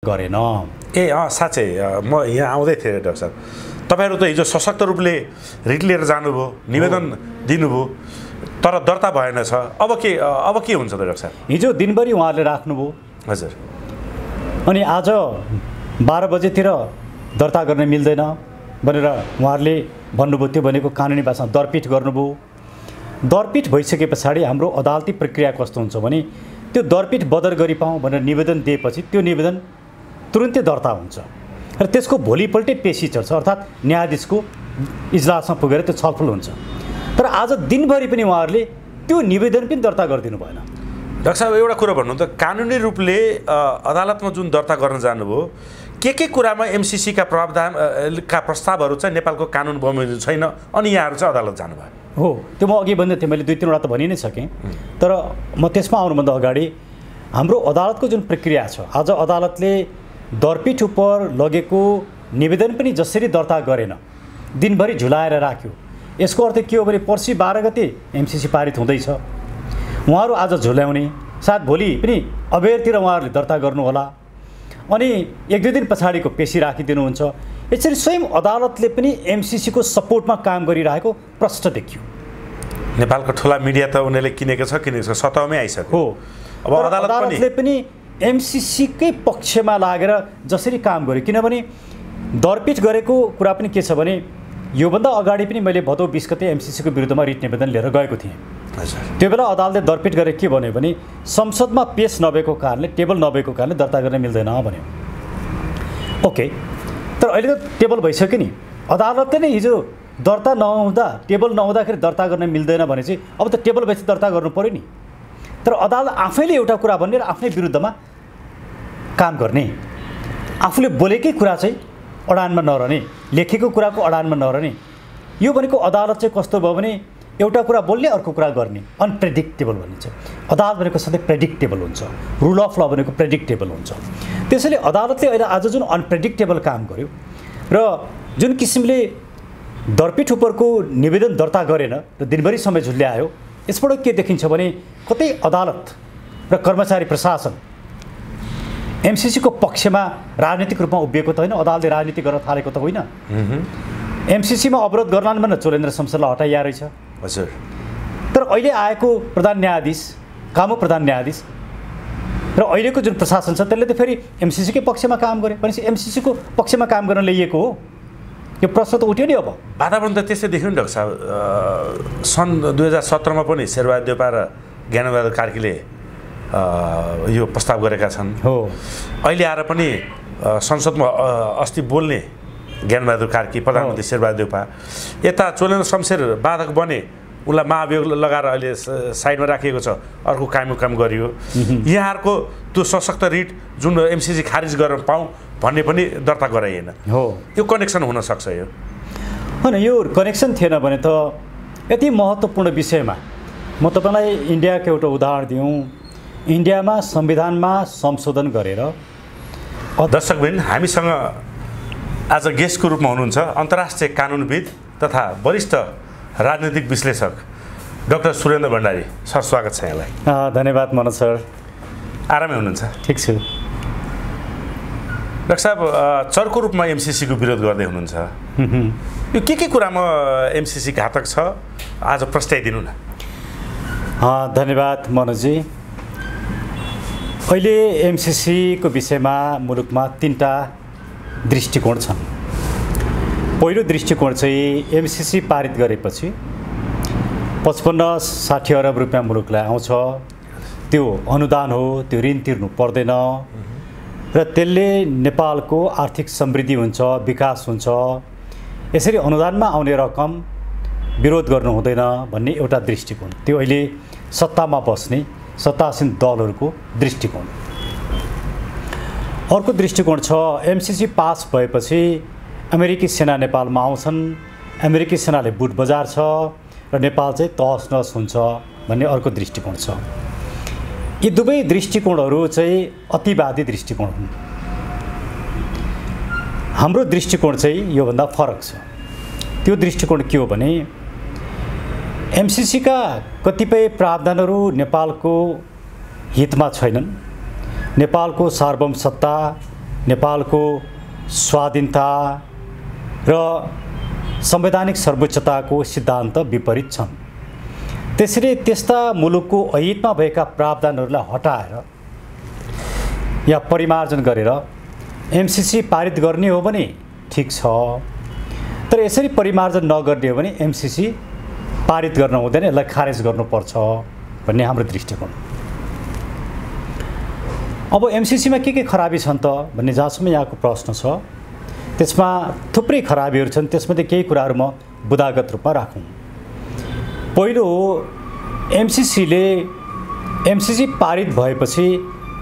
गरेन। ए साँच्चै म यहाँ आउँदै थिएँ डाक्टर साहब, तपाईँहरू त हिजो सशक्त रूपले रिट लिएर जानुभयो, निवेदन दिनुभयो, तर दर्ता भएन छ। अब के हुन्छ त डाक्टर साहब? हिजो दिनभरि उहाँहरूले राख्नुभयो। हजुर। अनि आज 12 बजेतिर दर्ता गर्न मिल्दैन भनेर उहाँहरूले भन्नुभयो। त्यो भनेको कानुनी भाषामा दरपीठ गर्नुभयो। दरपीठ भइसके पछाडि हाम्रो अदालती प्रक्रिया कस्तो हुन्छ भने त्यो दरपीठ बदर गरी पाऊँ भनेर निवेदन दिएपछि त्यो निवेदन तुरुन्तै दर्ता हुन्छ र त्यसको भोलिपल्टै पेशी चल्छ, अर्थात् न्यायाधीशको इजलासमा पुगेर त्यो छलफल हुन्छ। तर आज दिनभरि पनि उहाँहरूले त्यो निवेदन पनि दर्ता गरिदिनु भएन। डाक्टर साहब एउटा कुरा भन्नु त, कानुनी रूपले अदालतमा जुन दर्ता गर्न जानुभयो, के कुरामा एमसीसीका प्रावधानका प्रस्तावहरू चाहिँ नेपालको कानुन बमोजिम छैन अनि यहाँहरू चाहिँ अदालत जानुभयो? हो, त्यो म अघि भन्दै थिएँ, मैले 2-3 वटा त भनि नै सकेँ। तर म त्यसमा आउनुभन्दा अगाडि हाम्रो अदालतको जुन प्रक्रिया छ, आज अदालतले दरपीठ उपर लगेको निवेदन पनि जसरी दर्ता गरेन, दिनभरि झुलाएर राख्यो। यसको अर्थ के हो भने पर्सि 12 गते एमसीसी पारित हुँदैछ, उहाँहरू आज झुल्याउने, सायद भोलि पनि अबेरतिर उहाँहरूले दर्ता गर्नुहोला, अनि 1-2 दिन पछाडिको पेशी राखिदिनुहुन्छ। यसरी स्वयं अदालतले पनि एमसीसीको सपोर्टमा काम गरिरहेको प्रष्ट देखियो। नेपालको ठुला मिडिया त उनीहरूले किनेको छ, सतहमै आइसक्यो। हो, अब अदालतले पनि एमसीसीकै पक्षमा लागेर जसरी काम गर्यो, किनभने दरपीठ गरेको कुरा पनि के छ भने योभन्दा अगाडि पनि मैले भदौ 20 गते एमसीसीको विरुद्धमा रिट निवेदन लिएर गएको थिएँ। त्यो बेला अदालतले दरपीठ गरेर के भन्यो भने संसदमा पेश नभएको कारणले, टेबल नभएको कारणले दर्ता गर्न मिल्दैन भन्यो। ओके, तर अहिले त टेबल भइसक्यो नि। अदालतले नै हिजो दर्ता नहुँदा, टेबल नहुँदाखेरि दर्ता गर्न मिल्दैन भने चाहिँ अब त टेबल भएपछि दर्ता गर्नु पऱ्यो नि। तर अदालत आफैले एउटा कुरा भन्ने र आफ्नै विरुद्धमा काम गर्ने, आफूले बोलेकै कुरा चाहिँ अडानमा नरहने, लेखेको कुराको अडानमा नरहने। यो भनेको अदालत चाहिँ कस्तो भयो भने एउटा कुरा बोल्ने, अर्को कुरा गर्ने, अनप्रेडिक्टेबल भनिन्छ। अदालत भनेको सधैँ प्रेडिक्टेबल हुन्छ, रुल अफ ल भनेको प्रेडिक्टेबल हुन्छ। त्यसैले अदालतले अहिले आज जुन अनप्रेडिक्टेबल काम गर्यो र जुन किसिमले दरपीठ उपरको निवेदन दर्ता गरेन र दिनभरि समय झुल्यायो, यसबाट के देखिन्छ भने कतै अदालत र कर्मचारी प्रशासन एमसीसीको पक्षमा राजनीतिक रूपमा उभिएको त होइन, अदालतले राजनीति गर्न थालेको त होइन। एमसीसीमा अवरोध गर्नाले भने चोलेन्द्र शमशेरलाई हटाइया रहेछ। हजुर। तर अहिले आएको प्रधान न्यायाधीश, कामु प्रधान न्यायाधीश र अहिलेको जुन प्रशासन छ त्यसले त फेरि एमसीसीकै पक्षमा काम गरे भनेपछि एमसीसीको पक्षमा काम गर्न ल्याइएको हो। यो प्रश्न त उठ्यो नि। अब वातावरण त त्यसै देख्यो नि डाक्टर साहब। सन् 2017 मा पनि शेरबहादुर देउपा र ज्ञानबहादुर कार्कीले यो प्रस्ताव गरेका छन्। हो, अहिले आएर पनि संसदमा अस्ति बोल्ने ज्ञानबहादुर कार्की, प्रधानमन्त्री शेरबहादुर देउपा, यता चोलेन्द्र शमशेर बाधक बने, उसलाई महाभियोग लगाएर अहिले साइडमा राखिएको छ, अर्को काम गरियो। यहाँहरूको त्यो सशक्त रिट जुन एमसीसी खारिज गर्न पाऊँ भन्ने पनि दर्ता गराइएन। हो, यो कनेक्सन हुनसक्छ। यो होइन, यो कनेक्सन थिएन भने त यति महत्त्वपूर्ण विषयमा म तपाईँलाई इन्डियाको एउटा उदाहरण दिउँ। इन्डियामा संविधानमा संशोधन गरेर दर्शकबिन हामीसँग आज गेस्टको रूपमा हुनुहुन्छ अन्तर्राष्ट्रिय कानुनविद तथा वरिष्ठ राजनीतिक विश्लेषक डाक्टर सुरेन्द्र भण्डारी। सर, स्वागत छ यहाँलाई। धन्यवाद मनोज सर। आरामै हुनुहुन्छ? ठिक छु। डाक्टर साहब, चर्को रूपमा एमसीसीको विरोध गर्दै हुनुहुन्छ। यो के कुरामा एमसीसी घातक छ, आज प्रस्ताइदिनु न। धन्यवाद मनोजी। अहिले एमसीसीको विषयमा मुलुकमा 3टा दृष्टिकोण छन्। पहिलो दृष्टिकोण चाहिँ एमसीसी पारित गरेपछि 55-60 अरब रुपियाँ मुलुकलाई आउँछ, त्यो अनुदान हो, त्यो ऋण तिर्नु पर्दैन र त्यसले नेपालको आर्थिक समृद्धि हुन्छ, विकास हुन्छ। यसरी अनुदानमा आउने रकम विरोध गर्नु हुँदैन भन्ने एउटा दृष्टिकोण, त्यो अहिले सत्तामा बस्ने सत्तासीन दलहरूको दृष्टिकोण। अर्को दृष्टिकोण छ एमसीसी पास भएपछि अमेरिकी सेना नेपालमा आउँछन्, अमेरिकी सेनाले बुट बजार छ र नेपाल चाहिँ तहस नहस हुन्छ भन्ने अर्को दृष्टिकोण छ। यी दुवै दृष्टिकोणहरू चाहिँ अतिवादी दृष्टिकोण हुन्। हाम्रो दृष्टिकोण चाहिँ योभन्दा फरक छ। त्यो दृष्टिकोण के हो भने एमसीसीका कतिपय प्रावधानहरू नेपालको हितमा छैनन्, नेपालको सार्वभौम सत्ता नेपालको स्वाधीनता र संवैधानिक सर्वोच्चताको सिद्धान्त विपरीत छन्। त्यसैले त्यस्ता मुलुकको अहितमा भएका प्रावधानहरूलाई हटाएर या परिमार्जन गरेर एमसीसी पारित गर्ने हो भने ठिक छ, तर यसरी परिमार्जन नगर्ने हो भने एमसीसी पारित गर्न हुँदैन, यसलाई खारेज गर्नुपर्छ भन्ने हाम्रो दृष्टिकोण। अब एमसीसीमा के खराबी छन् त भन्ने जहाँसम्म यहाँको प्रश्न छ, त्यसमा थुप्रै खराबीहरू छन्। त्यसमध्ये केही कुराहरू म बुदागत रूपमा राखौँ। पहिलो हो, एमसीसी पारित भएपछि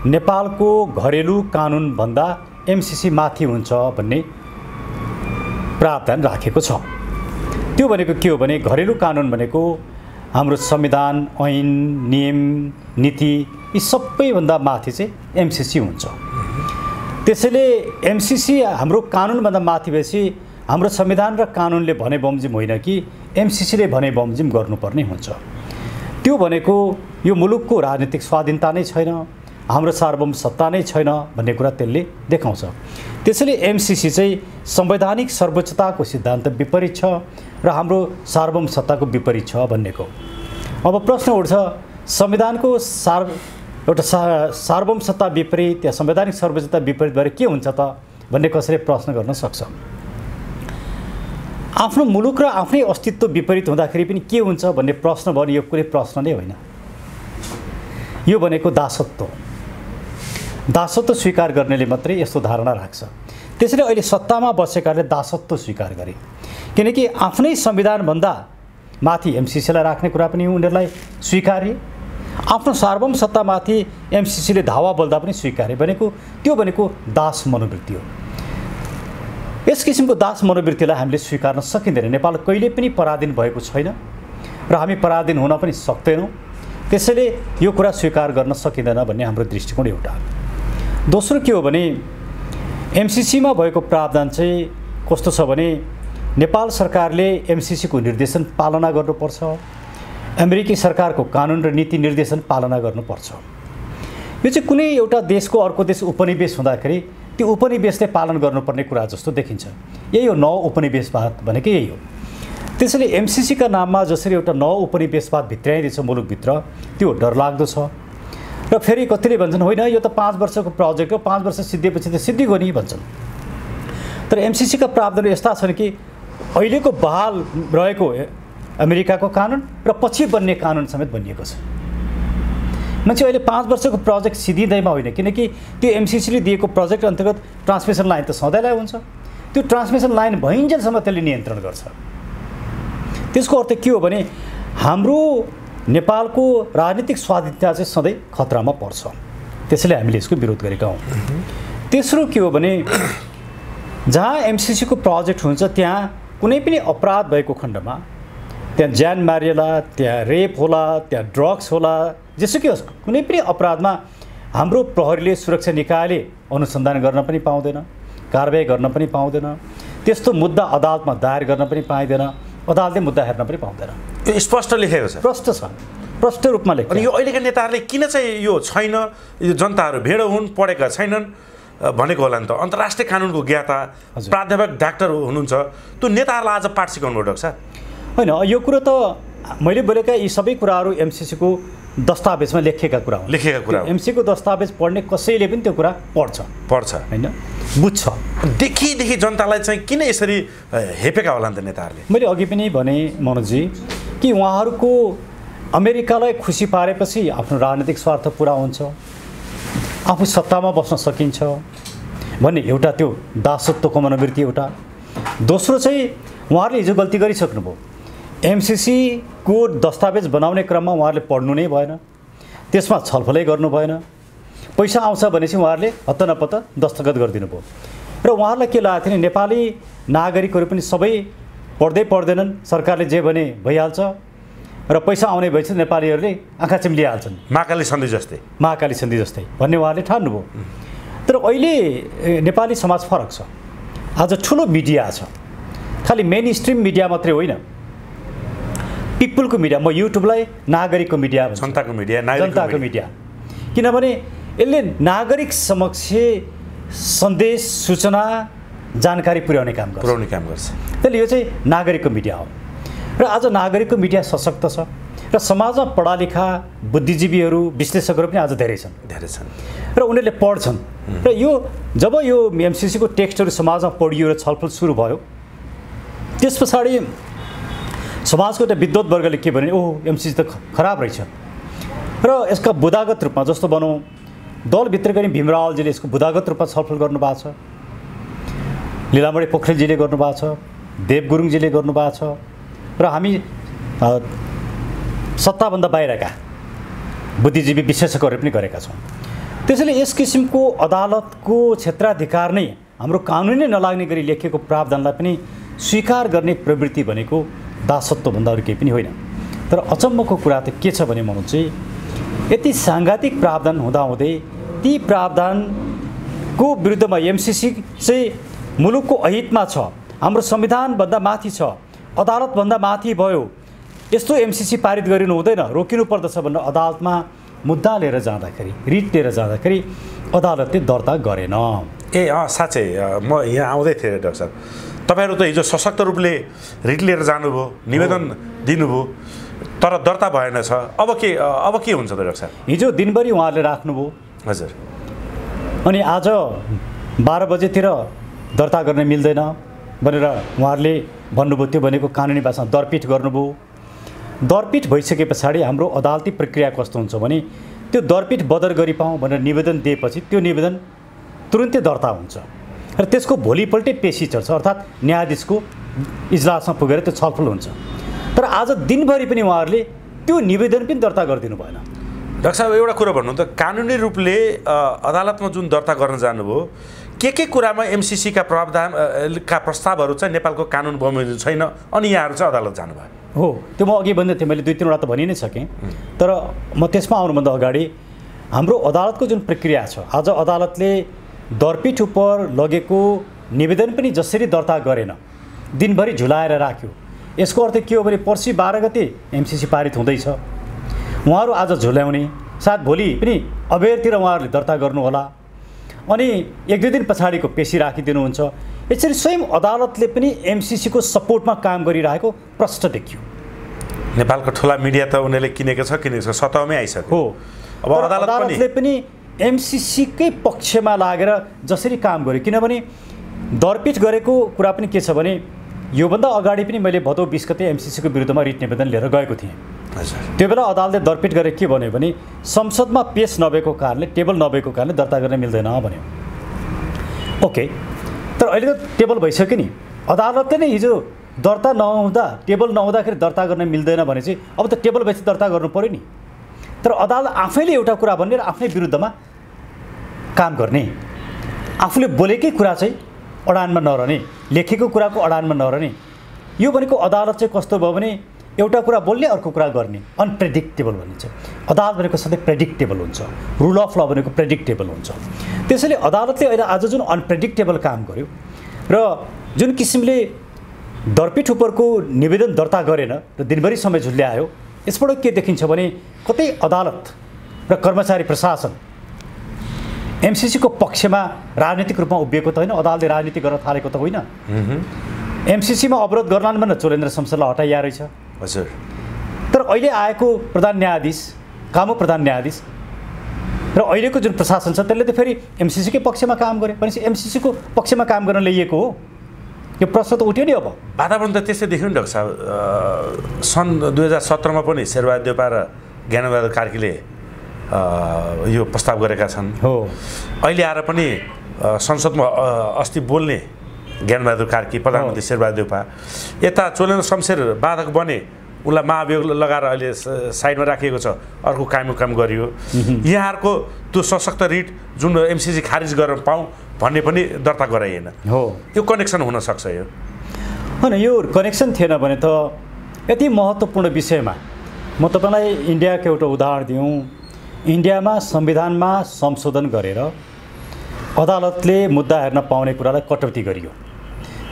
नेपालको घरेलु कानुनभन्दा एमसीसी माथि हुन्छ भन्ने प्रावधान राखेको छ। त्यो भनेको के हो भने घरेलु कानुन भनेको हाम्रो संविधान, ऐन, नियम, नीति यी सबैभन्दा माथि चाहिँ एमसीसी हुन्छ। त्यसैले एमसीसी हाम्रो कानुनभन्दा माथि भएपछि हाम्रो संविधान र कानुनले भने बमोजिम होइन कि एमसीसीले भने बमोजिम गर्नुपर्ने हुन्छ। त्यो भनेको यो मुलुकको राजनीतिक स्वाधीनता नै छैन, हाम्रो सार्वभौम सत्ता नै छैन भन्ने कुरा त्यसले देखाउँछ। त्यसैले एमसीसी चाहिँ संवैधानिक सर्वोच्चताको सिद्धान्त विपरीत छ र हाम्रो सार्वभौम सत्ताको विपरीत छ भन्नेको। अब प्रश्न उठ्छ, संविधानको एउटा सार्वभौम सत्ता विपरीत या संवैधानिक सर्वोच्चता विपरीत भएर के हुन्छ त भन्ने कसैले प्रश्न गर्न सक्छ। आफ्नो मुलुक र आफ्नै अस्तित्व विपरीत हुँदाखेरि पनि के हुन्छ भन्ने प्रश्न भने यो कुनै प्रश्न नै होइन। यो भनेको दासत्व स्वीकार गर्नेले मात्रै यस्तो धारणा राख्छ। त्यसैले अहिले सत्तामा बसेकाले दासत्व स्वीकार गरे, किनकि आफ्नै संविधानभन्दा माथि एमसीसीलाई राख्ने कुरा पनि उनीहरूलाई स्वीकार्य, आफ्नो सार्वभौम सत्तामाथि एमसीसीले धावा बोल्दा पनि स्वीकार्य त्यो भनेको दास मनोवृत्ति हो। यस किसिमको दास मनोवृत्तिलाई हामीले स्वीकार्न सकिँदैन। नेपाल कहिले पनि पराधीन भएको छैन र हामी पराधीन हुन पनि सक्दैनौँ। त्यसैले यो कुरा स्वीकार गर्न सकिँदैन भन्ने हाम्रो दृष्टिकोण एउटा। दोस्रो के हो भने एमसीसीमा भएको प्रावधान चाहिँ कस्तो छ भने नेपाल सरकारले एमसीसीको निर्देशन पालना गर्नुपर्छ, अमेरिकी सरकारको कानुन र नीति निर्देशन पालना गर्नुपर्छ। यो चाहिँ कुनै एउटा देशको अर्को देश उपनिवेश हुँदाखेरि त्यो उपनिवेशले पालन गर्नुपर्ने कुरा जस्तो देखिन्छ। यही हो नव उपनिवेशवाद भनेको, यही हो। त्यसैले एमसीसीका नाममा जसरी एउटा नव उपनिवेशवाद भित्राइदिन्छ मुलुकभित्र, त्यो डरलाग्दो छ। र फेरि कतिले भन्छन् होइन यो त 5 वर्षको प्रोजेक्ट हो, 5 वर्ष सिद्धिएपछि त सिद्धिगयो नि भन्छन्। तर एमसीसीका प्रावधान यस्ता छन् कि अहिलेको बहाल रहेको अमेरिकाको कानुन र पछि बन्ने कानुन समेत बनिएको छ। मान्छे अहिले 5 वर्षको प्रोजेक्ट सिद्धिँदैमा होइन, किनकि त्यो एमसीसीले दिएको प्रोजेक्ट अन्तर्गत ट्रान्समिसन लाइन त सधैँलाई हुन्छ, त्यो ट्रान्समिसन लाइन भइन्जेलसम्म त्यसले नियन्त्रण गर्छ। त्यसको अर्थ के हो भने हाम्रो नेपालको राजनीतिक स्वाधीनता चाहिँ सधैँ खतरामा पर्छ। त्यसैले हामीले यसको विरोध गरेका हौँ। तेस्रो के हो भने जहाँ एमसीसीको प्रोजेक्ट हुन्छ त्यहाँ कुनै पनि अपराध भएको खण्डमा त्यहाँ ज्यान मारिएला, त्यहाँ रेप होला, त्यहाँ ड्रग्स होला, जेसुकै होस्, कुनै पनि अपराधमा हाम्रो प्रहरीले, सुरक्षा निकायले अनुसन्धान गर्न पनि पाउँदैन, कारबाही गर्न पनि पाउँदैन, त्यस्तो मुद्दा अदालतमा दायर गर्न पनि पाइँदैन, अदालतले मुद्दा हेर्न पनि पाउँदैन। यो स्पष्ट लेखेको छ, प्रष्ट छ, प्रष्ट रूपमा लेखेको। अनि यो अहिलेका नेताहरूले किन चाहिँ यो छैन, यो जनताहरू भेडो हुन्, पढेका छैनन् भनेको होला नि त। अन्तर्राष्ट्रिय कानुनको ज्ञाता प्राध्यापक डाक्टर हुनुहुन्छ, त्यो नेताहरूलाई आज पाठ सिकाउनु पर्छ होइन। यो कुरो त मैले बोलेका यी सबै कुराहरू एमसीसीको दस्तावेजमा लेखेका कुरा हो। एमसीसीको दस्तावेज पढ्ने कसैले पनि त्यो कुरा पढ्छ होइन, बुझ्छ। देखि जनतालाई चाहिँ किन यसरी हेपेका होला नि त नेताहरूले? मैले अघि पनि भने मनोजी कि उहाँहरूको अमेरिकालाई खुसी पारेपछि आफ्नो राजनीतिक स्वार्थ पुरा हुन्छ, आफू सत्तामा बस्न सकिन्छ भन्ने एउटा त्यो दासत्वको मनोवृत्ति एउटा। दोस्रो चाहिँ उहाँहरूले हिजो गल्ती गरिसक्नुभयो। एमसीसीको दस्तावेज बनाउने क्रममा उहाँहरूले पढ्नु नै भएन, त्यसमा छलफलै गर्नु भएन। पैसा आउँछ भनेपछि उहाँहरूले हत्त नपत्त दस्तखत गरिदिनु भयो। र उहाँहरूलाई के लागेको थियो भने नेपाली नागरिकहरू पनि सबै पढ्दैनन्, सरकारले जे भने भइहाल्छ र पैसा आउने भएपछि नेपालीहरूले आँखा चिम्लिहाल्छन्, महाकाली सन्धि जस्तै भन्ने उहाँहरूले ठान्नुभयो। तर अहिले नेपाली समाज फरक छ। आज ठुलो मिडिया छ, खालि मेन स्ट्रिम मिडिया मात्रै होइन, पिपुलको मिडिया। म युट्युबलाई नागरिकको मिडिया भन्छु, जनताको मिडिया। किनभने यसले नागरिक समक्ष सन्देश सूचना जानकारी पुर्याउने काम गर्छ। त्यसले यो चाहिँ नागरिकको मिडिया हो र आज नागरिकको मिडिया सशक्त छ र समाजमा पढालेखा बुद्धिजीवीहरू विश्लेषकहरू पनि आज धेरै छन् र उनीहरूले पढ्छन् र यो जब यो एमसिसीको टेक्स्टहरू समाजमा पढियो र छलफल सुरु भयो त्यस पछाडि समाजको एउटा विद्वत वर्गले के भने ओह एमसिसी त खराब रहेछ र यसका बुदागत रूपमा जस्तो भनौँ दलभित्रका नि भीमरावजीले यसको बुदागत रूपमा छलफल गर्नुभएको छ, लीलामणि पोखरेलजीले गर्नुभएको छ, देव गुरुङजीले गर्नुभएको छ र हामी सत्ताभन्दा बाहिरका बुद्धिजीवी विश्लेषकहरू पनि गरेका छौँ। त्यसैले यस किसिमको अदालतको क्षेत्राधिकार नै हाम्रो कानुनै नलाग्ने गरी लेखिएको प्रावधानलाई पनि स्वीकार गर्ने प्रवृत्ति भनेको दासत्वभन्दा अरू केही पनि होइन। तर अचम्मको कुरा त के छ भने म चाहिँ यति साङ्घातिक प्रावधान हुँदाहुँदै ती प्रावधानको विरुद्धमा एमसिसी चाहिँ मुलुकको अहितमा छ, हाम्रो संविधानभन्दा माथि छ, अदालतभन्दा माथि भयो, यस्तो एमसिसी पारित गरिनु हुँदैन, रोकिनु पर्दछ भनेर अदालतमा मुद्दा लिएर जाँदाखेरि रिट लिएर जाँदाखेरि अदालतले दर्ता गरेन। साँच्चै म यहाँ आउँदै थिएँ डाक्टर साहब, तपाईँहरू त हिजो सशक्त रूपले रिट लिएर जानुभयो, निवेदन दिनुभयो, तर दर्ता भएन छ। अब के हुन्छ त डाक्टर साहब? हिजो दिनभरि उहाँहरूले राख्नुभयो। हजुर। अनि आज 12 बजेतिर दर्ता गर्न मिल्दैन भनेर उहाँहरूले भन्नुभयो। त्यो भनेको कानुनी भाषामा दरपीठ गर्नुभयो। दरपीठ भइसके पछाडि हाम्रो अदालती प्रक्रिया कस्तो हुन्छ भने त्यो दरपीठ बदर गरिपाउँ भनेर निवेदन दिएपछि त्यो निवेदन तुरुन्तै दर्ता हुन्छ र त्यसको भोलिपल्टै पेशी चल्छ, अर्थात् न्यायाधीशको इजलासमा पुगेर त्यो छलफल हुन्छ। तर आज दिनभरि पनि उहाँहरूले त्यो निवेदन पनि दर्ता गरिदिनु भएन। डाक्टर साहब एउटा कुरा भन्नु त, कानुनी रूपले अदालतमा जुन दर्ता गर्न जानुभयो के कुरामा एमसिसीका प्रावधानका प्रस्तावहरू चाहिँ नेपालको कानुन बमोजिम छैन अनि यहाँहरू चाहिँ अदालत जानुभयो? हो, त्यो म अघि भन्दै थिएँ, मैले 2-3 वटा त भनि नै सकेँ। तर म त्यसमा आउनुभन्दा अगाडि हाम्रो अदालतको जुन प्रक्रिया छ, आज अदालतले दरपीठ उप लगेको निवेदन पनि जसरी दर्ता गरेन, दिनभरि झुलाएर राख्यो। यसको अर्थ के हो भने पर्सि 12 गते एमसिसी पारित हुँदैछ, उहाँहरू आज झुल्याउने, सायद भोलि पनि अबेरतिर उहाँहरूले दर्ता गर्नुहोला अनि 1-2 दिन पछाडिको पेशी राखिदिनुहुन्छ। यसरी स्वयं अदालतले पनि एमसिसीको सपोर्टमा काम गरिरहेको प्रष्ट देखियो। नेपालको ठुला मिडिया त उनीहरूले किनेको छ सतहमै आइसक्यो। हो, अब अदालतले पनि एमसिसीकै पक्षमा लागेर जसरी काम गर्यो, किनभने दरपीठ गरेको कुरा पनि के छ भने योभन्दा अगाडि पनि मैले भदौ 20 गते एमसिसीको विरुद्धमा रिट निवेदन लिएर गएको थिएँ। त्यो बेला अदालतले दरपीठ गरेर के भन्यो भने संसदमा पेश नभएको कारणले, टेबल नभएको कारणले दर्ता गर्न मिल्दैन भन्यो। ओके, तर अहिले त टेबल भइसक्यो नि। अदालतले नै हिजो दर्ता नहुँदा, टेबल नहुँदाखेरि दर्ता गर्न मिल्दैन भने चाहिँ अब त टेबल भएपछि दर्ता गर्नु पऱ्यो नि। तर अदालत आफैले एउटा कुरा भन्ने र आफ्नै विरुद्धमा काम गर्ने, आफूले बोलेकै कुरा चाहिँ अडानमा नरहने, लेखेको कुराको अडानमा नरहने। यो भनेको अदालत चाहिँ कस्तो भयो भने एउटा कुरा बोल्ने अर्को कुरा गर्ने, अनप्रेडिक्टेबल भनिन्छ। अदालत भनेको सधैँ प्रेडिक्टेबल हुन्छ, रुल अफ ल भनेको प्रेडिक्टेबल हुन्छ। त्यसैले अदालतले अहिले आज जुन अनप्रेडिक्टेबल काम गर्यो र जुन किसिमले दरपीठ उपरको निवेदन दर्ता गरेन र दिनभरि समय झुल्यायो, यसबाट के देखिन्छ भने कतै अदालत र कर्मचारी प्रशासन एमसिसीको पक्षमा राजनीतिक रूपमा उभिएको त होइन, अदालतले राजनीति गर्न थालेको त होइन। एमसिसीमा अवरोध गर्लान् भनेर चोलेन्द्र शमशेरलाई हटाइया रहेछ। हजुर। तर अहिले आएको प्रधान न्यायाधीश, कामु प्रधान न्यायाधीश र अहिलेको जुन प्रशासन छ त्यसले त फेरि एमसिसीकै पक्षमा काम गर्यो भनेपछि एमसिसीको पक्षमा काम गर्न ल्याइएको हो। यो प्रश्न त उठ्यो नि। अब वातावरण त त्यस्तै देख्यो नि डाक्टर साहब। सन् 2017 मा पनि शेरबहादुर देउपा र ज्ञानबहादुर कार्कीले यो प्रस्ताव गरेका छन्। हो, अहिले आएर पनि संसदमा अस्ति बोल्ने ज्ञानबहादुर कार्की, प्रधानमन्त्री शेरबहादुर देउपा, यता चोलेन्द्र शमशेर बाधक बने, उसलाई महाभियोग लगाएर अहिले साइडमा राखिएको छ, अर्को काम गरियो। यहाँहरूको त्यो सशक्त रिट जुन एमसिसी खारिज गरेर पाऊँ भन्ने पनि दर्ता गराइएन। हो, यो कनेक्सन हुनसक्छ। यो होइन, यो कनेक्सन थिएन भने त यति महत्त्वपूर्ण विषयमा म तपाईँलाई इन्डियाको एउटा उदाहरण दिउँ। इन्डियामा संविधानमा संशोधन गरेर अदालतले मुद्दा हेर्न पाउने कुरालाई कटौती गरियो।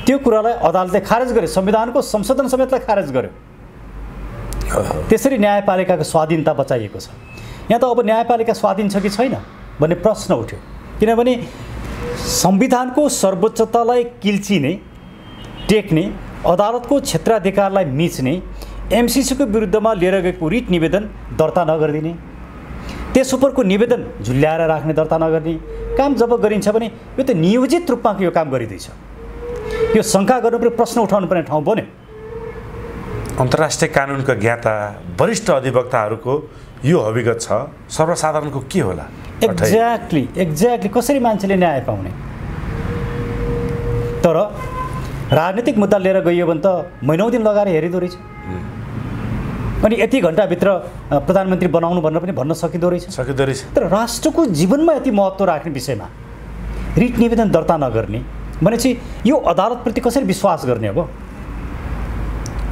त्यो कुरालाई अदालतले खारेज गर्यो, संविधानको संशोधन समेतलाई खारेज गर्यो। त्यसरी न्यायपालिकाको स्वाधीनता बचाइएको छ। यहाँ त अब न्यायपालिका स्वाधीन छ कि छैन भन्ने प्रश्न उठ्यो, किनभने संविधानको सर्वोच्चतालाई किल्चिने, टेक्ने, अदालतको क्षेत्राधिकारलाई मिच्ने, एमसीसीको विरुद्धमा लिएर गएको रिट निवेदन दर्ता नगरिदिने, त्यस उपरको निवेदन झुल्याएर राख्ने, दर्ता नगर्ने काम जब गरिन्छ भने यो त नियोजित रूपमा यो काम गरिँदैछ। यो शङ्का गर्नुपर्ने, प्रश्न उठाउनु पर्ने ठाउँ बन्यो। अन्तर्राष्ट्रिय कानुनका ज्ञाता वरिष्ठ अधिवक्ताहरूको यो अभिगत छ, सर्वसाधारणको के होला? एक्ज्याक्टली कसरी मान्छेले न्याय पाउने? तर राजनीतिक मुद्दा लिएर गइयो भने त महिनौँ दिन लगाएर हेरिँदो रहेछ। अनि यति घन्टाभित्र प्रधानमन्त्री बनाउनु भनेर पनि भन्न सकिँदो रहेछ। तर राष्ट्रको जीवनमा यति महत्त्व राख्ने विषयमा रिट निवेदन दर्ता नगर्ने भनेपछि यो अदालतप्रति कसरी विश्वास गर्ने? अब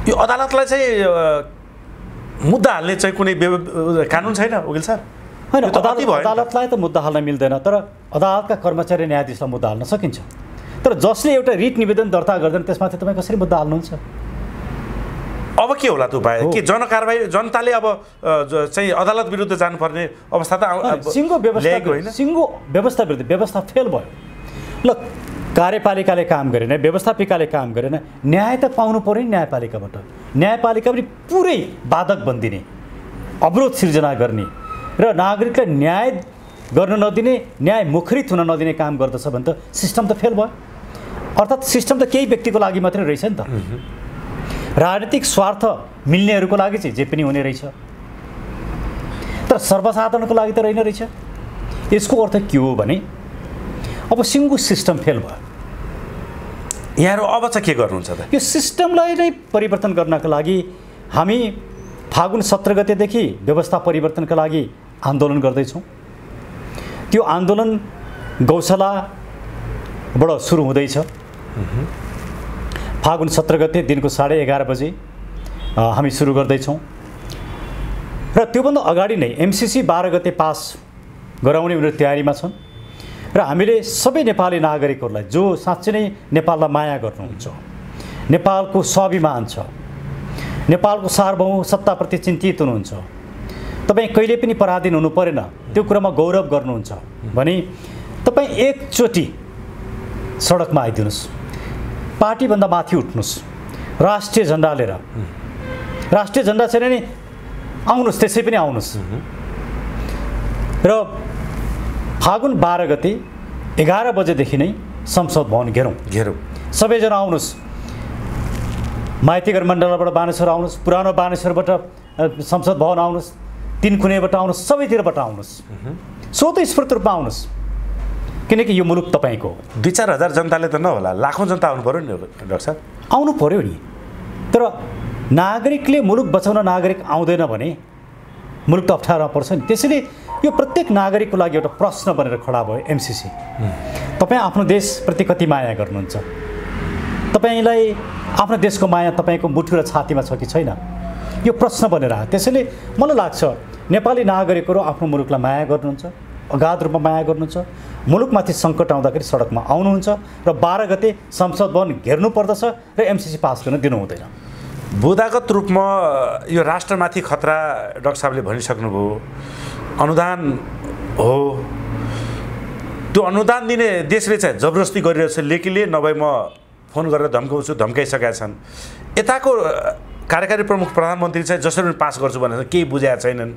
यो अदालतलाई चाहिँ मुद्दा हाल्ने चाहिँ कुनै कानुन छैन वकिल सर? होइन, अदालतलाई त मुद्दा हाल्न मिल्दैन, तर अदालतका कर्मचारी न्यायाधीशलाई मुद्दा हाल्न सकिन्छ। तर जसले एउटा रिट निवेदन दर्ता गर्दैन त्यसमाथि तपाईँ कसरी मुद्दा हाल्नुहुन्छ? अब के होला त उपाय? के जनकारबाही, जनताले अब चाहिँ अदालत विरुद्ध जानुपर्ने अवस्था त सिङ्गो व्यवस्था विरुद्ध व्यवस्था फेल भयो। ल, कार्यपालिकाले काम गरेन, व्यवस्थापिकाले काम गरेन, न्याय त पाउनु पर्यो नि न्यायपालिकाबाट। न्यायपालिका पनि पुरै बाधक बनिदिने, अवरोध सिर्जना गर्ने र नागरिकलाई न्याय गर्न नदिने, न्याय मुखरित हुन नदिने काम गर्दछ भने त सिस्टम त फेल भयो। अर्थात् सिस्टम त केही व्यक्तिको लागि मात्रै रहेछ नि त। राजनीतिक स्वार्थ मिल्नेहरूको लागि चाहिँ जे पनि हुने रहेछ, तर सर्वसाधारणको लागि त रहेन रहेछ। यसको अर्थ के हो भने अब सिङ्गो सिस्टम फेल भयो। यहाँहरू अब चाहिँ के गर्नुहुन्छ त? यो सिस्टमलाई नै परिवर्तन गर्नका लागि हामी फागुन 17 गतेदेखि व्यवस्था परिवर्तनका लागि आन्दोलन गर्दैछौँ। त्यो आन्दोलन गौशालाबाट सुरु हुँदैछ। फागुन 17 गते दिनको 11:30 बजे हामी सुरु गर्दैछौँ र त्योभन्दा अगाडि नै एमसीसी 12 गते पास गराउने उनीहरू तयारीमा छन्। र हामीले सबै नेपाली नागरिकहरूलाई जो साँच्चै नै नेपाललाई माया गर्नुहुन्छ, नेपालको स्वाभिमान छ, नेपालको सार्वभौम सत्ताप्रति चिन्तित हुनुहुन्छ, तपाईँ कहिले पनि पराधीन हुनु परेन, त्यो कुरामा गौरव गर्नुहुन्छ भने तपाईँ एकचोटि सडकमा आइदिनुहोस्, पार्टीभन्दा माथि उठ्नुहोस्, राष्ट्रिय झन्डा लिएर। राष्ट्रिय झन्डा छैन नि आउनुहोस्, त्यसै पनि आउनुहोस्। र फागुन 12 गते 11 बजेदेखि नै संसद भवन घेरौँ। सबैजना आउनुहोस्, माइतीघर मण्डलबाट बानेश्वर आउनुहोस्, पुरानो बानेश्वरबाट संसद भवन आउनुहोस्, तीनकुनेबाट आउनुहोस्, सबैतिरबाट आउनुहोस्, स्वतस्फूर्त रूपमा आउनुहोस्, किनकि यो मुलुक तपाईँको हो। 2-4 हजार जनताले त नहोला, लाखौँ जनता आउनु पऱ्यो नि डाक्टर साहब। आउनु पऱ्यो नि, तर नागरिकले मुलुक बचाउन नागरिक आउँदैन भने मुलुक त अप्ठ्यारोमा पर्छ नि। त्यसैले यो प्रत्येक नागरिकको लागि एउटा प्रश्न बनेर खडा भयो एमसीसी। तपाईँ आफ्नो देशप्रति कति माया गर्नुहुन्छ? तपाईँलाई आफ्नो देशको माया तपाईँको मुठु र छातीमा छ कि छैन? यो प्रश्न बनेर आयो। त्यसैले मलाई लाग्छ नेपाली नागरिकहरू आफ्नो मुलुकलाई माया गर्नुहुन्छ, अगाध रूपमा माया गर्नुहुन्छ, मुलुकमाथि सङ्कट आउँदाखेरि सडकमा आउनुहुन्छ र 12 गते संसद भवन घेर्नु पर्दछ र एमसीसी पास गर्न दिनु हुँदैन। बुदागत रूपमा यो राष्ट्रमाथि खतरा डाक्टर साहबले भनिसक्नुभयो। अनुदान हो, त्यो अनुदान दिने देशले चाहिँ जबरजस्ती गरिरहेछ, लेखीले नभए म फोन गरेर धम्काउँछु, धम्काइसकेका छन्। यताको कार्यकारी प्रमुख प्रधानमन्त्री चाहिँ जसरी पनि पास गर्छु भनेर केही बुझाएका छैनन्।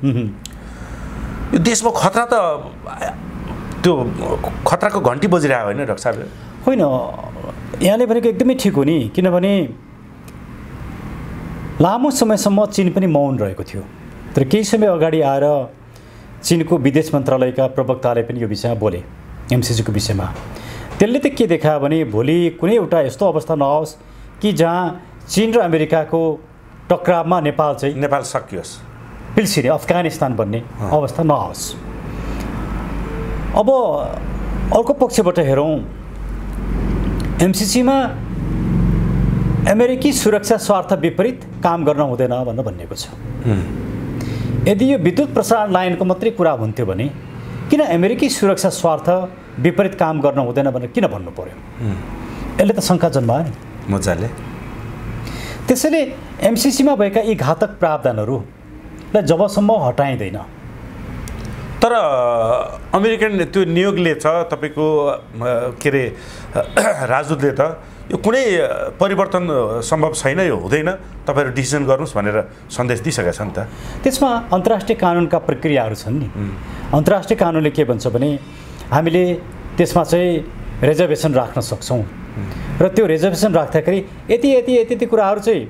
यो देशमा खतरा त त्यो खतराको घन्टी बजिरहेको होइन डाक्टर साहब? होइन, यहाँले भनेको एकदमै ठिक हो नि, किनभने लामो समयसम्म चीन पनि मौन रहेको थियो। तर केही समय अगाडि आएर चीनको विदेश मन्त्रालयका प्रवक्ताले पनि यो विषयमा बोले, एमसीसीको विषयमा। त्यसले त के देखायो भने भोलि कुनै एउटा यस्तो अवस्था नहोस् कि जहाँ चीन र अमेरिकाको टक्रावमा नेपाल सकियोस्, पिल्सिने अफगानिस्तान बन्ने अवस्था नहोस्। अब अर्को पक्षबाट हेरौँ, एमसीसीमा अमेरिकी सुरक्षा स्वार्थ विपरीत काम गर्न हुँदैन भनेर भनिएको छ। यदि यो विद्युत प्रसारण लाइनको मात्रै कुरा हुन्थ्यो भने किन अमेरिकी सुरक्षा स्वार्थ विपरीत काम गर्न हुँदैन भनेर किन भन्नु पर्यो? यसले त शङ्का जन्मायो नि मजाले। त्यसैले एमसीसीमा भएका यी घातक प्रावधानहरूलाई जबसम्म हटाइँदैन तर अमेरिकन त्यो नियोगले छ तपाईँको के अरे राजदूतले त यो कुनै परिवर्तन सम्भव छैन, यो हुँदैन, तपाईँहरू डिसिजन गर्नुहोस् भनेर सन्देश दिइसकेका छन् त। त्यसमा अन्तर्राष्ट्रिय कानुनका प्रक्रियाहरू छन् नि। अन्तर्राष्ट्रिय कानुनले के भन्छ भने हामीले त्यसमा चाहिँ रिजर्भेसन राख्न सक्छौँ र त्यो रिजर्भेसन राख्दाखेरि यति यति यति यति कुराहरू चाहिँ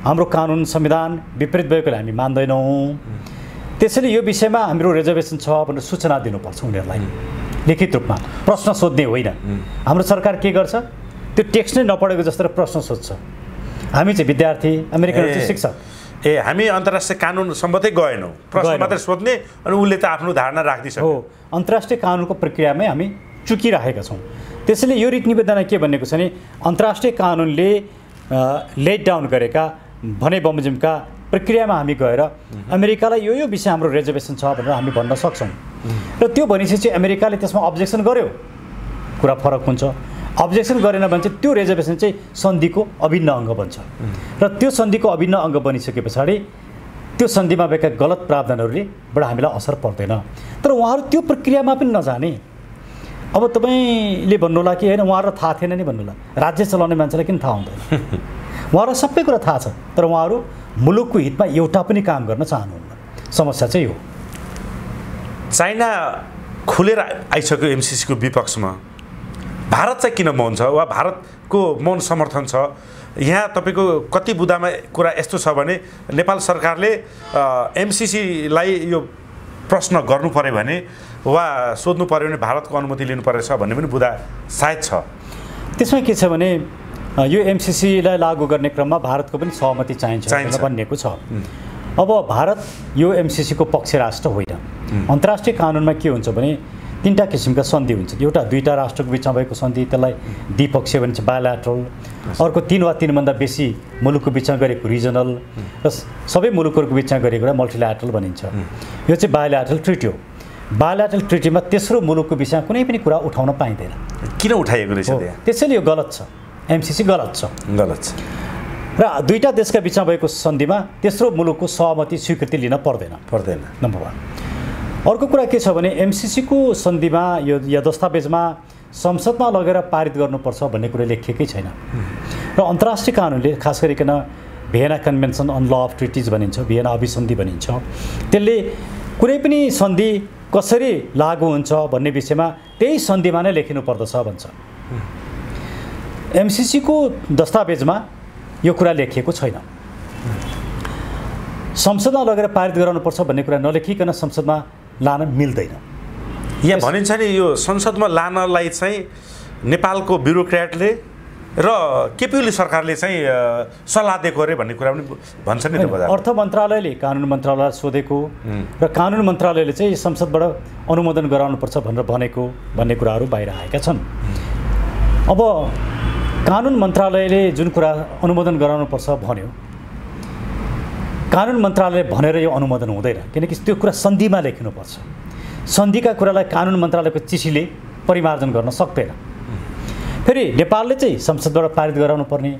हाम्रो कानुन संविधान विपरीत भएकोले हामी मान्दैनौँ, त्यसैले यो विषयमा हाम्रो रिजर्भेसन छ भनेर सूचना दिनुपर्छ उनीहरूलाई लिखित रूपमा, प्रश्न सोध्ने होइन। हाम्रो सरकार के गर्छ, त्यो टेक्स्ट नै नपढेको जस्तो प्रश्न सोध्छ। हामी चाहिँ विद्यार्थी, अमेरिकन चाहिँ शिक्षक, हामी अन्तर्राष्ट्रिय कानुन सम्बन्धै गएनौँ, प्रश्न मात्रै सोध्ने अनि उसले त आफ्नो धारणा राखिदिन्छ। हो, अन्तर्राष्ट्रिय कानुनको प्रक्रियामै हामी चुकिरहेका छौँ। त्यसैले यो रिट निवेदनमा के भनेको छ भने अन्तर्राष्ट्रिय कानुनले लेट डाउन गरेका भने बमोजिमका प्रक्रियामा हामी गएर अमेरिकालाई यो विषय हाम्रो रिजर्भेसन छ भनेर हामी भन्न सक्छौँ र त्यो भनेपछि चाहिँ अमेरिकाले त्यसमा अब्जेक्सन गर्यो, कुरा फरक हुन्छ। अब्जेक्सन गरेन भने चाहिँ त्यो रिजर्भेसन चाहिँ सन्धिको अभिन्न अङ्ग बन्छ र त्यो सन्धिको अभिन्न अङ्ग बनिसके पछाडि त्यो सन्धिमा भएका गलत प्रावधानहरूले बाट हामीलाई असर पर्दैन। तर उहाँहरू त्यो प्रक्रियामा पनि नजाने। अब तपाईँले भन्नुहोला कि होइन उहाँहरूलाई थाहा थिएन नि भन्नुहोला, राज्य चलाउने मान्छेलाई किन थाहा हुँदैन? उहाँहरूलाई सबै कुरा थाहा छ, तर उहाँहरू मुलुकको हितमा एउटा पनि काम गर्न चाहनुहुन्न। समस्या चाहिँ हो। चाइना खुलेर आइसक्यो एमसिसीको विपक्षमा, भारत चाहिँ किन मौन छ वा भारतको मौन समर्थन छ? यहाँ तपाईँको कति बुदामा कुरा यस्तो छ भने नेपाल सरकारले एमसिसीलाई यो प्रश्न गर्नु पर्यो भने वा सोध्नु पर्यो भने भारतको अनुमति लिनु परेछ भन्ने पनि बुदा सायद छ। त्यसमा के छ भने यो एमसिसीलाई लागू गर्ने क्रममा भारतको पनि सहमति चाहिन्छ भनिएको छ। अब भारत यो एमसिसीको पक्ष राष्ट्र होइन। अन्तर्राष्ट्रिय कानुनमा के हुन्छ भने तीनटा किसिमका सन्धि हुन्छ। एउटा दुईटा राष्ट्रको बिचमा भएको सन्धि, त्यसलाई द्विपक्षीय भनिन्छ बायल्याटरल। अर्को तीन वा तीनभन्दा बेसी मुलुकको बिचमा गरेको रिजनल र सबै मुलुकहरूको बिचमा गरेको मल्टिल्याटरल भनिन्छ। यो चाहिँ बायल्याटरल ट्रिटी हो। बायल्याटरल ट्रिटीमा तेस्रो मुलुकको विषयमा कुनै पनि कुरा उठाउन पाइँदैन। किन उठाइएको रहेछ त्यहाँ? त्यसैले यो गलत छ, एमसिसी गलत छ। र दुईटा देशका बिचमा भएको सन्धिमा तेस्रो मुलुकको सहमति स्वीकृति लिन पर्दैन। नम्बर 1। अर्को कुरा के छ भने एमसिसीको सन्धिमा यो दस्तावेजमा संसदमा लगेर पारित गर्नुपर्छ भन्ने कुरा लेखिएकै छैन र अन्तर्राष्ट्रिय कानुनले खास गरिकन Vienna convention on law of treaties भनिन्छ, भियना अभिसन्धि भनिन्छ, त्यसले कुनै पनि सन्धि कसरी लागू हुन्छ भन्ने विषयमा त्यही सन्धिमा नै लेखिनु पर्दछ भन्छ। एमसिसीको दस्तावेजमा यो कुरा लेखिएको छैन। संसदमा लगेर पारित गराउनुपर्छ भन्ने कुरा नलेखिकन संसदमा लान मिल्दैन। यहाँ भनिन्छ नि यो संसदमा लानलाई चाहिँ नेपालको ब्युरोक्रेटले र केपी ओली सरकारले चाहिँ सल्लाह दिएको अरे भन्ने कुरा पनि भन्छ नि। अर्थ मन्त्रालयले कानुन मन्त्रालयलाई सोधेको र कानुन मन्त्रालयले चाहिँ संसदबाट अनुमोदन गराउनुपर्छ भनेर भनेको भन्ने कुराहरू बाहिर आएका छन्। अब कानुन मन्त्रालयले जुन कुरा अनुमोदन गराउनुपर्छ भन्यो, कानुन मन्त्रालयले भनेर यो अनुमोदन हुँदैन, किनकि त्यो कुरा सन्धिमा लेखिनुपर्छ। सन्धिका कुरालाई कानुन मन्त्रालयको चिठीले परिमार्जन गर्न सक्दैन। फेरि नेपालले चाहिँ संसदबाट पारित गराउनु पर्ने,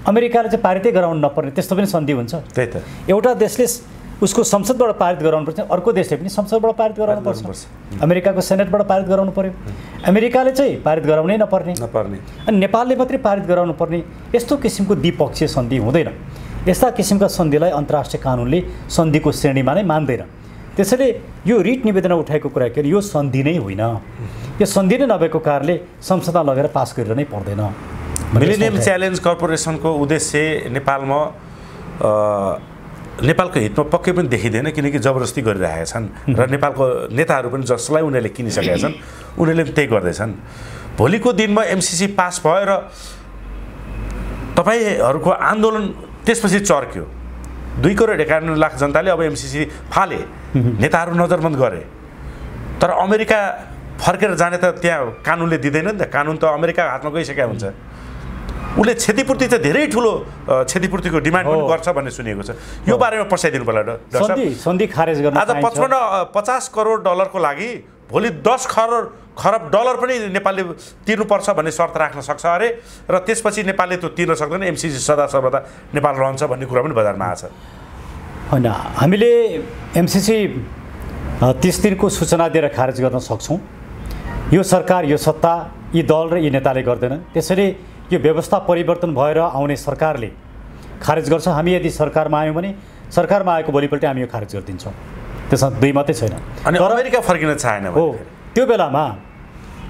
अमेरिकाले चाहिँ पारितै गराउनु नपर्ने, त्यस्तो पनि सन्धि हुन्छ। त्यही त, एउटा देशले उसको संसदबाट पारित गराउनुपर्छ, अर्को देशले पनि संसदबाट पारित गराउनुपर्छ। अमेरिकाको सेनेटबाट पारित गराउनु पर्यो, अमेरिकाले चाहिँ पारित गराउनै नपर्ने, अनि नेपालले मात्रै पारित गराउनु पर्ने, यस्तो किसिमको द्विपक्षीय सन्धि हुँदैन। यस्ता किसिमका सन्धिलाई अन्तर्राष्ट्रिय कानुनले सन्धिको श्रेणीमा नै मान्दैन। त्यसैले यो रिट निवेदन उठाएको कुरा के यो सन्धि नै होइन। यो सन्धि नै नभएको कारणले संसदमा लगेर पास गरेर नै पर्दैन। मिलेनियम च्यालेन्ज कर्पोरेसनको उद्देश्य नेपालमा नेपालको हितमा पक्कै पनि देखिँदैन, किनकि जबरजस्ती गरिरहेका छन् र नेपालको नेताहरू पनि जसलाई उनीहरूले किनिसकेका छन् उनीहरूले पनि त्यही गर्दैछन्। भोलिको दिनमा एमसिसी पास भयो र तपाईँहरूको आन्दोलन त्यसपछि चर्क्यो, 2 करोड 51 लाख जनताले अब एमसिसी फाले, नेताहरू नजरबन्द गरे, तर अमेरिका फर्केर जाने त त्यहाँ कानुनले दिँदैन नि त। कानुन त अमेरिकाको हातमा गइसकेको हुन्छ। उसले क्षतिपूर्ति त धेरै ठुलो क्षतिपूर्तिको डिमान्ड पनि गर्छ भन्ने सुनिएको छ। यो बारेमा पछाइदिनु पर्ला सन्धि खारेज गर्न। आज 50 करोड डलरको लागि भोलि 10 खरब डलर पनि नेपालले तिर्नुपर्छ भन्ने शर्त राख्न सक्छ अरे, र त्यसपछि नेपालले त्यो तिर्न सक्दैन, एमसिसी सदा सर्वदा नेपाल रहन्छ भन्ने कुरा पनि बजारमा आछ। होइन, हामीले एमसिसी 30 दिनको सूचना दिएर खारेज गर्न सक्छौँ। यो सरकार, यो सत्ता, यी दल र यी नेताले गर्दैन। त्यसैले यो व्यवस्था परिवर्तन भएर आउने सरकारले खारेज गर्छ। हामी यदि सरकारमा आयौँ भने सरकारमा आएको भोलिपल्ट हामी यो खारेज गरिदिन्छौँ। त्यसमा दुई मात्रै छैन। अनि अमेरिका फर्किन चाहेन हो, त्यो बेलामा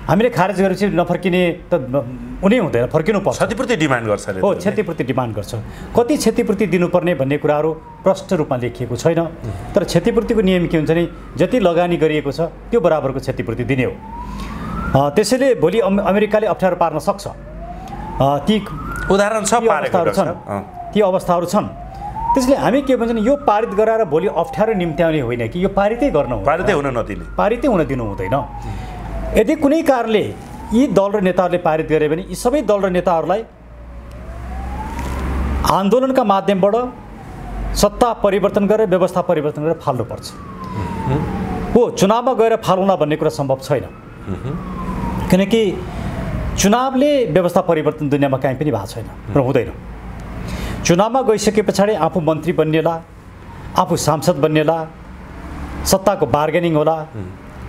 हामीले खारेज गरेपछि नफर्किने त उनी हुँदैन, फर्किनुपर्छ। क्षतिपूर्ति डिमान्ड गर्छ हो, क्षतिपूर्ति डिमान्ड गर्छ। कति क्षतिपूर्ति दिनुपर्ने भन्ने कुराहरू प्रष्ट रूपमा लेखिएको छैन। तर क्षतिपूर्तिको नियम के हुन्छ नि, जति लगानी गरिएको छ त्यो बराबरको क्षतिपूर्ति दिने हो। त्यसैले भोलि अमेरिकाले अप्ठ्यारो पार्न सक्छ। ती उदाहरण छ, पारेको छन्, ती अवस्थाहरू छन्। त्यसैले हामी के भन्छौँ, यो पारित गराएर भोलि अप्ठ्यारो निम्त्याउने होइन कि यो पारितै गर्न हो, पारितै हुन नदिने, पारितै हुन दिनु हुँदैन। यदि कुनै कारणले यी दल र नेताहरूले पारित गरे भने यी सबै दल र नेताहरूलाई आन्दोलनका माध्यमबाट सत्ता परिवर्तन गरेर व्यवस्था परिवर्तन गरेर फाल्नुपर्छ। हो, चुनावमा गएर फालौँला भन्ने कुरा सम्भव छैन, किनकि चुनावले व्यवस्था परिवर्तन दुनियाँमा कहीँ पनि भएको छैन र हुँदैन। चुनावमा गइसके पछाडि आफू मन्त्री बन्नेला, आफू सांसद बन्नेला, सत्ताको बार्गेनिङ होला,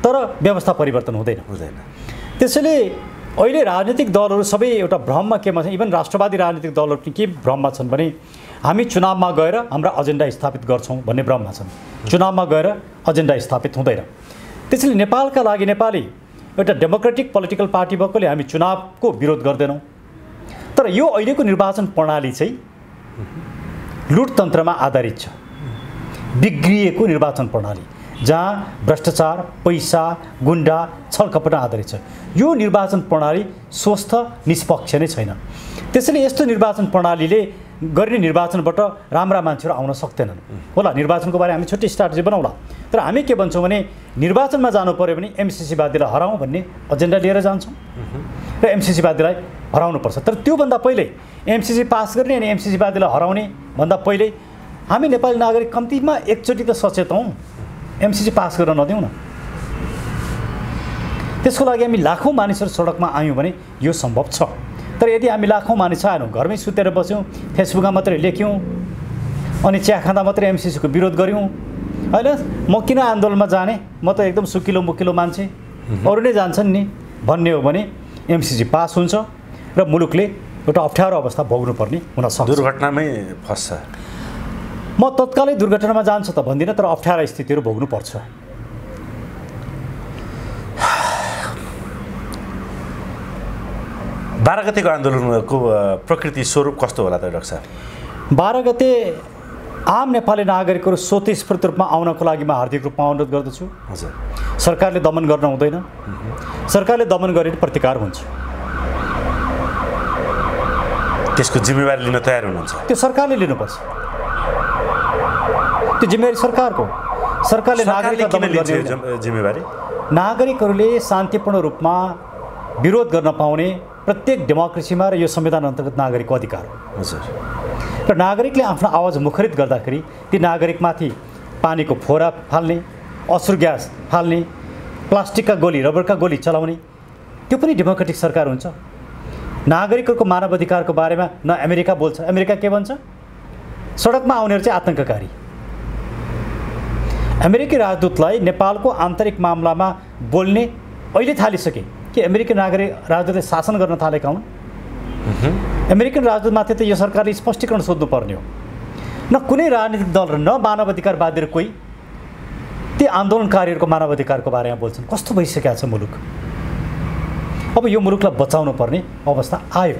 तर व्यवस्था परिवर्तन हुँदैन। त्यसैले अहिले राजनीतिक दलहरू सबै एउटा भ्रममा केमा छन्, इभन राष्ट्रवादी राजनीतिक दलहरू पनि के भ्रममा छन् भने हामी चुनावमा गएर हाम्रा एजेन्डा स्थापित गर्छौँ भन्ने भ्रममा छन्। चुनावमा गएर एजेन्डा स्थापित हुँदैन। त्यसैले नेपालका लागि नेपाली एउटा डेमोक्रेटिक पोलिटिकल पार्टी भएकोले हामी चुनावको विरोध गर्दैनौँ। तर यो अहिलेको निर्वाचन प्रणाली चाहिँ लुटतन्त्रमा आधारित छ, बिग्रिएको निर्वाचन प्रणाली जहाँ भ्रष्टाचार, पैसा, गुन्डा, छलकपटमा आधारित छ। यो निर्वाचन प्रणाली स्वस्थ निष्पक्ष नै छैन। त्यसैले यस्तो निर्वाचन प्रणालीले गर्ने निर्वाचनबाट राम्रा मान्छेहरू आउन सक्दैनन्। होला, निर्वाचनको बारे हामी छुट्टै स्ट्राटेजी बनाउला, तर हामी के भन्छौँ भने निर्वाचनमा जानु पर्यो भने एमसीसी वादीलाई हराउँ भन्ने एजेन्डा लिएर जान्छौँ र एमसीसी वादीलाई हराउनुपर्छ। तर त्योभन्दा पहिल्यै एमसीसी पास गर्ने अनि एमसीसी वादीलाई हराउने भन्दा पहिल्यै हामी नेपाली नागरिक कम्तीमा एकचोटि त सचेत हौँ, एमसीसी पास गर्न नदिउँ न। त्यसको लागि हामी लाखौँ मानिसहरू सडकमा आयौँ भने यो सम्भव छ। तर यदि हामी लाखौँ मानिस आएनौँ, घरमै सुतेर बस्यौँ, फेसबुकमा मात्रै लेख्यौँ अनि चिया खाँदा मात्रै एमसीसीको विरोध गऱ्यौँ, होइन म किन आन्दोलनमा जाने, म त एकदम सुकिलो मुकिलो मान्छे, अरू नै जान्छन् नि भन्ने हो भने एमसीसी पास हुन्छ र मुलुकले एउटा अप्ठ्यारो अवस्था भोग्नुपर्ने हुनसक्छ, दुर्घटनामै फस्छ। म तत्कालै दुर्घटनामा जान्छ त भन्दिनँ, तर अप्ठ्यारा स्थितिहरू भोग्नुपर्छ। 12 गतेको आन्दोलनको प्रकृति स्वरूप कस्तो होला त डाक्टर साहब? 12 गते आम नेपाली नागरिकहरू स्वतस्फूर्त रूपमा आउनको लागि म हार्दिक रूपमा अनुरोध गर्दछु। हजुर, सरकारले दमन गर्न हुँदैन। सरकारले दमन गरेर प्रतिकार हुन्छ, त्यसको जिम्मेवारी लिन तयार हुनुहुन्छ? त्यो सरकारले लिनुपर्छ, त्यो जिम्मेवारी सरकारको। सरकारले नागरिकलाई दमन गर्ने जिम्मेवारी नागरिकहरूले शान्तिपूर्ण रूपमा विरोध गर्न पाउने प्रत्येक डेमोक्रेसीमा र यो संविधान अन्तर्गत नागरिकको अधिकार हो। हजुर, र नागरिकले आफ्नो आवाज मुखरित गर्दाखेरि ती नागरिकमाथि पानीको फोरा फाल्ने, अश्रु ग्यास फाल्ने, प्लास्टिकका गोली, रबरका गोली चलाउने, त्यो पनि डेमोक्रेटिक सरकार हुन्छ। नागरिकहरूको मानव अधिकारको बारेमा न अमेरिका बोल्छ। अमेरिका के भन्छ? सडकमा आउनेहरू चाहिँ आतङ्ककारी। अमेरिकी राजदूतलाई नेपालको आन्तरिक मामलामा बोल्ने अहिले थालिसके कि अमेरिकी नागरिक राजदूतले शासन गर्न थालेका हुन्। अमेरिकन राजदूतमाथि त यो सरकारले स्पष्टीकरण सोध्नुपर्ने हो। न कुनै राजनीतिक दल र न मानव अधिकारवादीहरू कोही ती आन्दोलनकारीहरूको मानव अधिकारको बारेमा बोल्छन्। कस्तो भइसकेको छ मुलुक? अब यो मुलुकलाई बचाउनु पर्ने अवस्था आयो।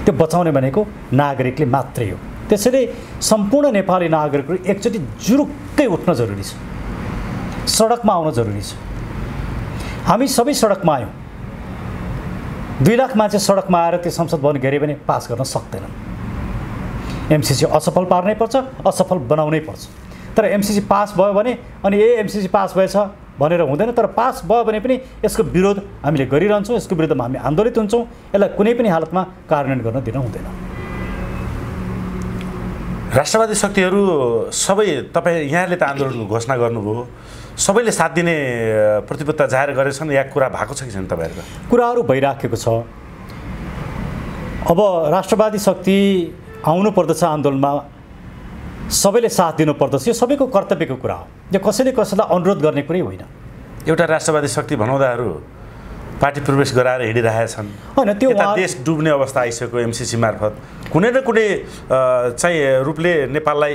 त्यो बचाउने भनेको नागरिकले मात्रै हो। त्यसैले सम्पूर्ण नेपाली नागरिकहरू एकचोटि जुरुक्कै उठ्न जरुरी छ, सडकमा आउन जरुरी छ। हामी सबै सडकमा आयौँ। 2 लाख मान्छे सडकमा आएर त्यो संसद भवन घेरे भने पास गर्न सक्दैनन्। एमसीसी असफल पार्नै पर्छ, असफल बनाउनै पर्छ। तर एमसीसी पास भयो भने अनि एमसीसी पास भएछ भनेर हुँदैन। तर पास भयो भने पनि यसको विरोध हामीले गरिरहन्छौँ, यसको विरुद्धमा हामी आन्दोलित हुन्छौँ। यसलाई कुनै पनि हालतमा कार्यान्वयन गर्न दिन हुँदैन। राष्ट्रवादी शक्तिहरू सबै, तपाईँ यहाँले त आन्दोलनको घोषणा गर्नुभयो, सबैले साथ दिने प्रतिबद्धता जाहेर गरेछन् या कुरा भएको छ कि छैन? तपाईँहरूको कुराहरू भइराखेको छ। अब राष्ट्रवादी शक्ति आउनु पर्दछ आन्दोलनमा, सबैले साथ दिनु पर्दछ, यो सबैको कर्तव्यको कुरा हो। यो कसैले कसैलाई अनुरोध गर्ने कुरै होइन। एउटा राष्ट्रवादी शक्ति भनाउँदाहरू पार्टी प्रवेश गराएर हिँडिरहेका छन् होइन, त्यो देश डुब्ने अवस्था आइसक्यो एमसिसी मार्फत कुनै न कुनै चाहिँ रूपले नेपाललाई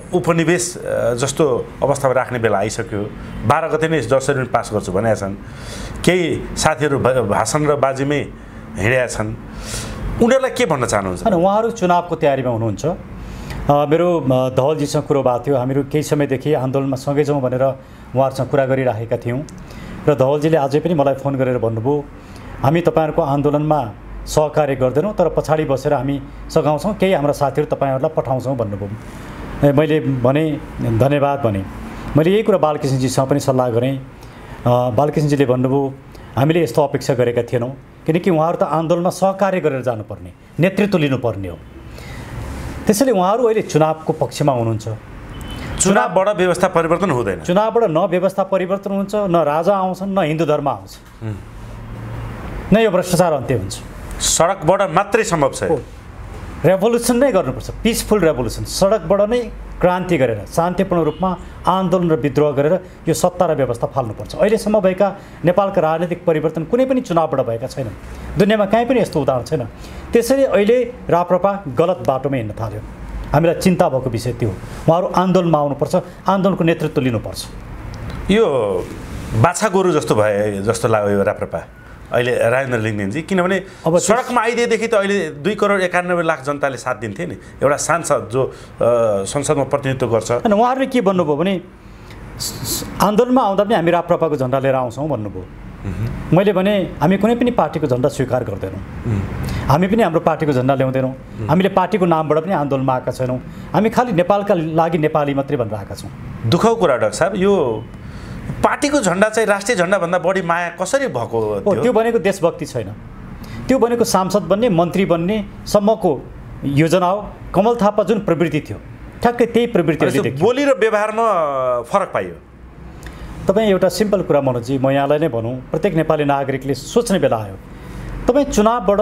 उपनिवेश जस्तो अवस्थामा राख्ने बेला आइसक्यो। 12 गते नै जसरी पास गर्छु भनेका छन्। केही साथीहरू भाषण र बाजीमै हिँडेका छन्। उनीहरूलाई के भन्न चाहनुहुन्छ? होइन, उहाँहरू चुनावको तयारीमा हुनुहुन्छ। मेरो धवलजीसँग कुरो भएको थियो। हामीहरू केही समयदेखि आन्दोलनमा सँगै जाउँ भनेर उहाँहरूसँग कुरा गरिराखेका थियौँ र धवलजीले अझै पनि मलाई फोन गरेर भन्नुभयो हामी तपाईँहरूको आन्दोलनमा सहकार्य गर्दैनौँ तर पछाडि बसेर हामी सघाउँछौँ, केही हाम्रा साथीहरू तपाईँहरूलाई पठाउँछौँ भन्नुभयो। मैले भने धन्यवाद भने। मैले यही कुरा बालकृष्णजीसँग पनि सल्लाह गरेँ। बालकृष्णजीले भन्नुभयो हामीले यस्तो अपेक्षा गरेका थिएनौँ, किनकि उहाँहरू त आन्दोलनमा सहकार्य गरेर जानुपर्ने, नेतृत्व लिनुपर्ने हो। त्यसैले उहाँहरू अहिले चुनावको पक्षमा हुनुहुन्छ। चुनावबाट व्यवस्था परिवर्तन हुँदैन। चुनावबाट न व्यवस्था परिवर्तन हुन्छ, न राजा आउँछन्, न हिन्दू धर्म आउँछ, न यो भ्रष्टाचार अन्त्य हुन्छ। सडकबाट मात्रै सम्भव छ। रेभोल्युसन नै गर्नुपर्छ, पिसफुल रेभोल्युसन। सडकबाट नै क्रान्ति गरेर शान्तिपूर्ण रूपमा आन्दोलन र विद्रोह गरेर यो सत्ता र व्यवस्था फाल्नुपर्छ। अहिलेसम्म भएका नेपालका राजनीतिक परिवर्तन कुनै पनि चुनावबाट भएका छैनन्। दुनियाँमा कहीँ पनि यस्तो उदाहरण छैन। त्यसैले अहिले राप्रपा गलत बाटोमा हिँड्न थाल्यो। हामीलाई चिन्ता भएको विषय त्यो। उहाँहरू आन्दोलनमा आउनुपर्छ, आन्दोलनको नेतृत्व लिनुपर्छ। यो बाछा गोरु जस्तो भए जस्तो लाग्यो यो राप्रपा अहिले राजेन्द्र लिङ्गदेनजी, किनभने अब सडकमा आइदिएदेखि त अहिले 2,91,00,000 जनताले साथ दिन्थे नि। एउटा सांसद जो संसदमा प्रतिनिधित्व गर्छ। अनि उहाँहरूले के भन्नुभयो भने आन्दोलनमा आउँदा पनि हामी राप्रपाको झन्डा लिएर आउँछौँ भन्नुभयो। मैले भने हामी कुनै पनि पार्टीको झन्डा स्वीकार गर्दैनौँ। हामी पनि हाम्रो पार्टीको झन्डा ल्याउँदैनौँ। हामीले पार्टीको नामबाट पनि आन्दोलनमा आएका छैनौँ। हामी खालि नेपालका लागि नेपाली मात्रै भनेर आएका छौँ। दुःखको कुरा डाक्टर साहब, यो पार्टीको झन्डा चाहिँ राष्ट्रिय झन्डाभन्दा बढी माया कसरी भएको हो? त्यो भनेको देशभक्ति छैन। त्यो भनेको सांसद बन्ने, मन्त्री बन्ने सम्मको योजना हो। कमल थापा जुन प्रवृत्ति थियो ठ्याक्कै त्यही प्रवृत्ति। बोली र व्यवहारमा फरक पाइयो। तपाईँ एउटा सिम्पल कुरा मनोजी, म यहाँलाई नै भनौँ, प्रत्येक नेपाली नागरिकले सोच्ने बेला आयो। तपाईँ चुनावबाट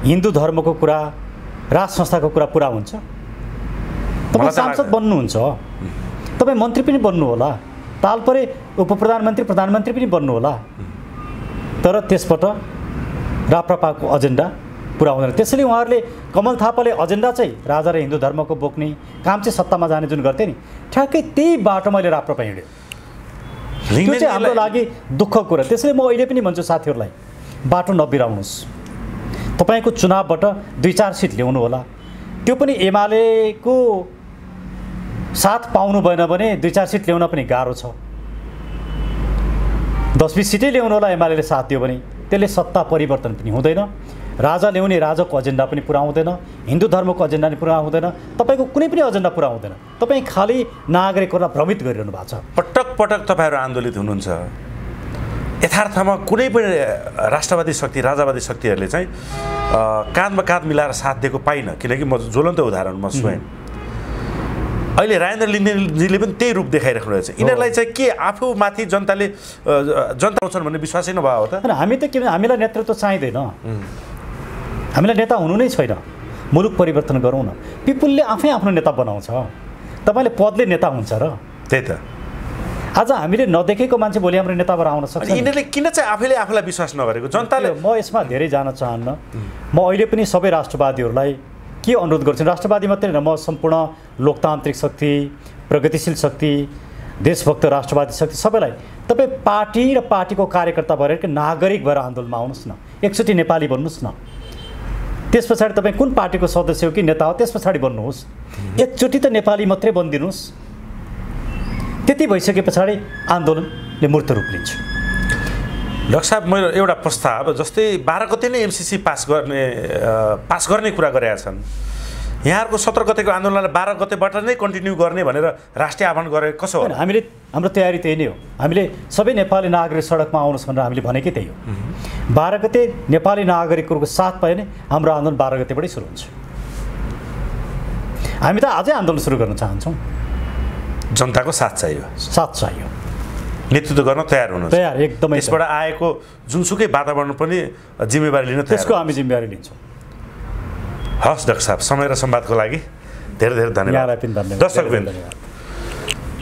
हिन्दू धर्मको कुरा, राज संस्थाको कुरा पुरा हुन्छ? तपाईँ सांसद बन्नुहुन्छ, तपाईँ मन्त्री पनि बन्नु होला, ताल परे उप प्रधानमन्त्री प्रधानमन्त्री पनि बन्नु होला, तर त्यसबाट राप्रपाको एजेन्डा पुरा हुँदैन। त्यसैले उहाँहरूले कमल थापाले एजेन्डा चाहिँ राजा र हिन्दू धर्मको बोक्ने काम चाहिँ सत्तामा जाने जुन गर्थे नि, ठ्याक्कै त्यही बाटो मैले राप्रपा हिँड्यो। त्यो चाहिँ हाम्रो लागि दुःखको कुरा। त्यसैले म अहिले पनि भन्छु साथीहरूलाई, बाटो नबिराउनुहोस्। तपाईँको चुनावबाट 2-4 सिट ल्याउनु होला, त्यो पनि एमालेको साथ पाउनु भएन भने 2-4 सिट ल्याउन पनि गाह्रो छ। 10-20 सिटै ल्याउनु होला एमालेले साथ दियो भने, त्यसले सत्ता परिवर्तन पनि हुँदैन। राजा ल्याउने राजाको एजेन्डा पनि पुरा हुँदैन, हिन्दू धर्मको एजेन्डा पनि पुरा हुँदैन, तपाईँको कुनै पनि एजेन्डा पुरा हुँदैन। तपाईँ खालि नागरिकहरूलाई भ्रमित गरिरहनु भएको छ। पटक पटक तपाईँहरू आन्दोलित हुनुहुन्छ। यथार्थमा कुनै पनि राष्ट्रवादी शक्ति, राजावादी शक्तिहरूले चाहिँ काँधमा काँध मिलाएर साथ दिएको पाइनँ, किनकि म ज्वलन्त उदाहरण म स्वयं। अहिले राजेन्द्र लिङ्गदेनजीले पनि त्यही रूप देखाइराख्नु रहेछ। यिनीहरूलाई चाहिँ के आफूमाथि जनताले जनता आउँछन् भन्ने विश्वासै नभएको हो त? हामी त के, हामीलाई नेतृत्व चाहिँदैन, हामीलाई नेता हुनु नै छैन। मुलुक परिवर्तन गरौँ न। पिपुलले आफै आफ्नो नेता बनाउँछ, तपाईँले पदले नेता हुन्छ र? त्यही त। आज हामीले नदेखेको मान्छे भोलि हाम्रो नेता भएर आउन सक्छ। यिनीहरूले किन चाहिँ आफैले आफूलाई विश्वास नगरेको? जनताले म यसमा धेरै जान चाहन्न। म अहिले पनि सबै राष्ट्रवादीहरूलाई के अनुरोध गर्छु, राष्ट्रवादी मात्रै होइन, म सम्पूर्ण लोकतान्त्रिक शक्ति, प्रगतिशील शक्ति, देशभक्त राष्ट्रवादी शक्ति सबैलाई, तपाईँ पार्टी र पार्टीको कार्यकर्ता भएर नागरिक भएर आन्दोलनमा आउनुहोस् न। एकचोटि नेपाली बन्नुहोस् न। त्यस पछाडि तपाईँ कुन पार्टीको सदस्य हो कि नेता हो त्यस पछाडि बन्नुहोस्। एकचोटि त नेपाली मात्रै बनिदिनुहोस्। त्यति भइसके पछाडि आन्दोलनले मूर्त रूप लिन्छ। डाक्टर साहब, मेरो एउटा प्रस्ताव, जस्तै 12 गते नै एमसिसी पास गर्ने कुरा गरेका छन्। यहाँहरूको 17 गतेको आन्दोलनलाई 12 गतेबाट नै कन्टिन्यू गर्ने भनेर राष्ट्रिय आह्वान गरे, कसो हो? हामीले हाम्रो तयारी त्यही नै हो। हामीले सबै नेपाली नागरिक सडकमा आउनुहोस् भनेर हामीले भनेकै त्यही हो। 12 गते नेपाली नागरिकहरूको साथ पायो भने हाम्रो आन्दोलन 12 गतेबाटै सुरु हुन्छ। हामी त अझै आन्दोलन सुरु गर्न चाहन्छौँ। जनताको साथ चाहियो, साथ चाहियो, नेतृत्व गर्न तयार हुनु, तयार एकदमै। त्यसबाट आएको जुनसुकै वातावरण पनि जिम्मेवारी लिन तयार, त्यसको हामी जिम्मेवारी लिन्छौँ। हस् डाक्टर साहब, समय र संवादको लागि धेरै धेरै धन्यवाद। यहाँलाई पनि धन्यवाद। दर्शकवृन्द,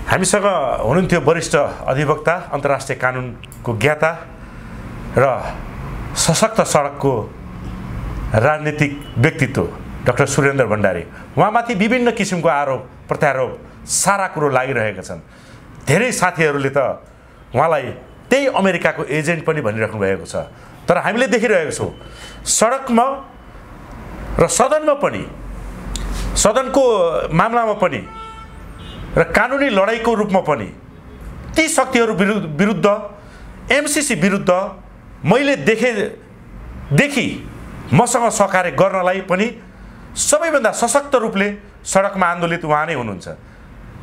हामीसँग हुनुहुन्थ्यो वरिष्ठ अधिवक्ता, अन्तर्राष्ट्रिय कानुनको ज्ञाता र सशक्त सडकको राजनीतिक व्यक्तित्व डाक्टर सुरेन्द्र भण्डारी। उहाँमाथि विभिन्न किसिमको आरोप प्रत्यारोप सारा कुरो लागिरहेका छन्। धेरै साथीहरूले त उहाँलाई त्यही अमेरिकाको एजेन्ट पनि भनिराख्नु भएको छ। तर हामीले देखिरहेको छौँ सडकमा र सदनमा पनि, सदनको मामलामा पनि र कानुनी लडाइँको रूपमा पनि ती शक्तिहरू विरुद्ध, एमसीसी विरुद्ध मैले देखि मसँग सहकार्य गर्नलाई पनि सबैभन्दा सशक्त रूपले सडकमा आन्दोलित उहाँ नै हुनुहुन्छ।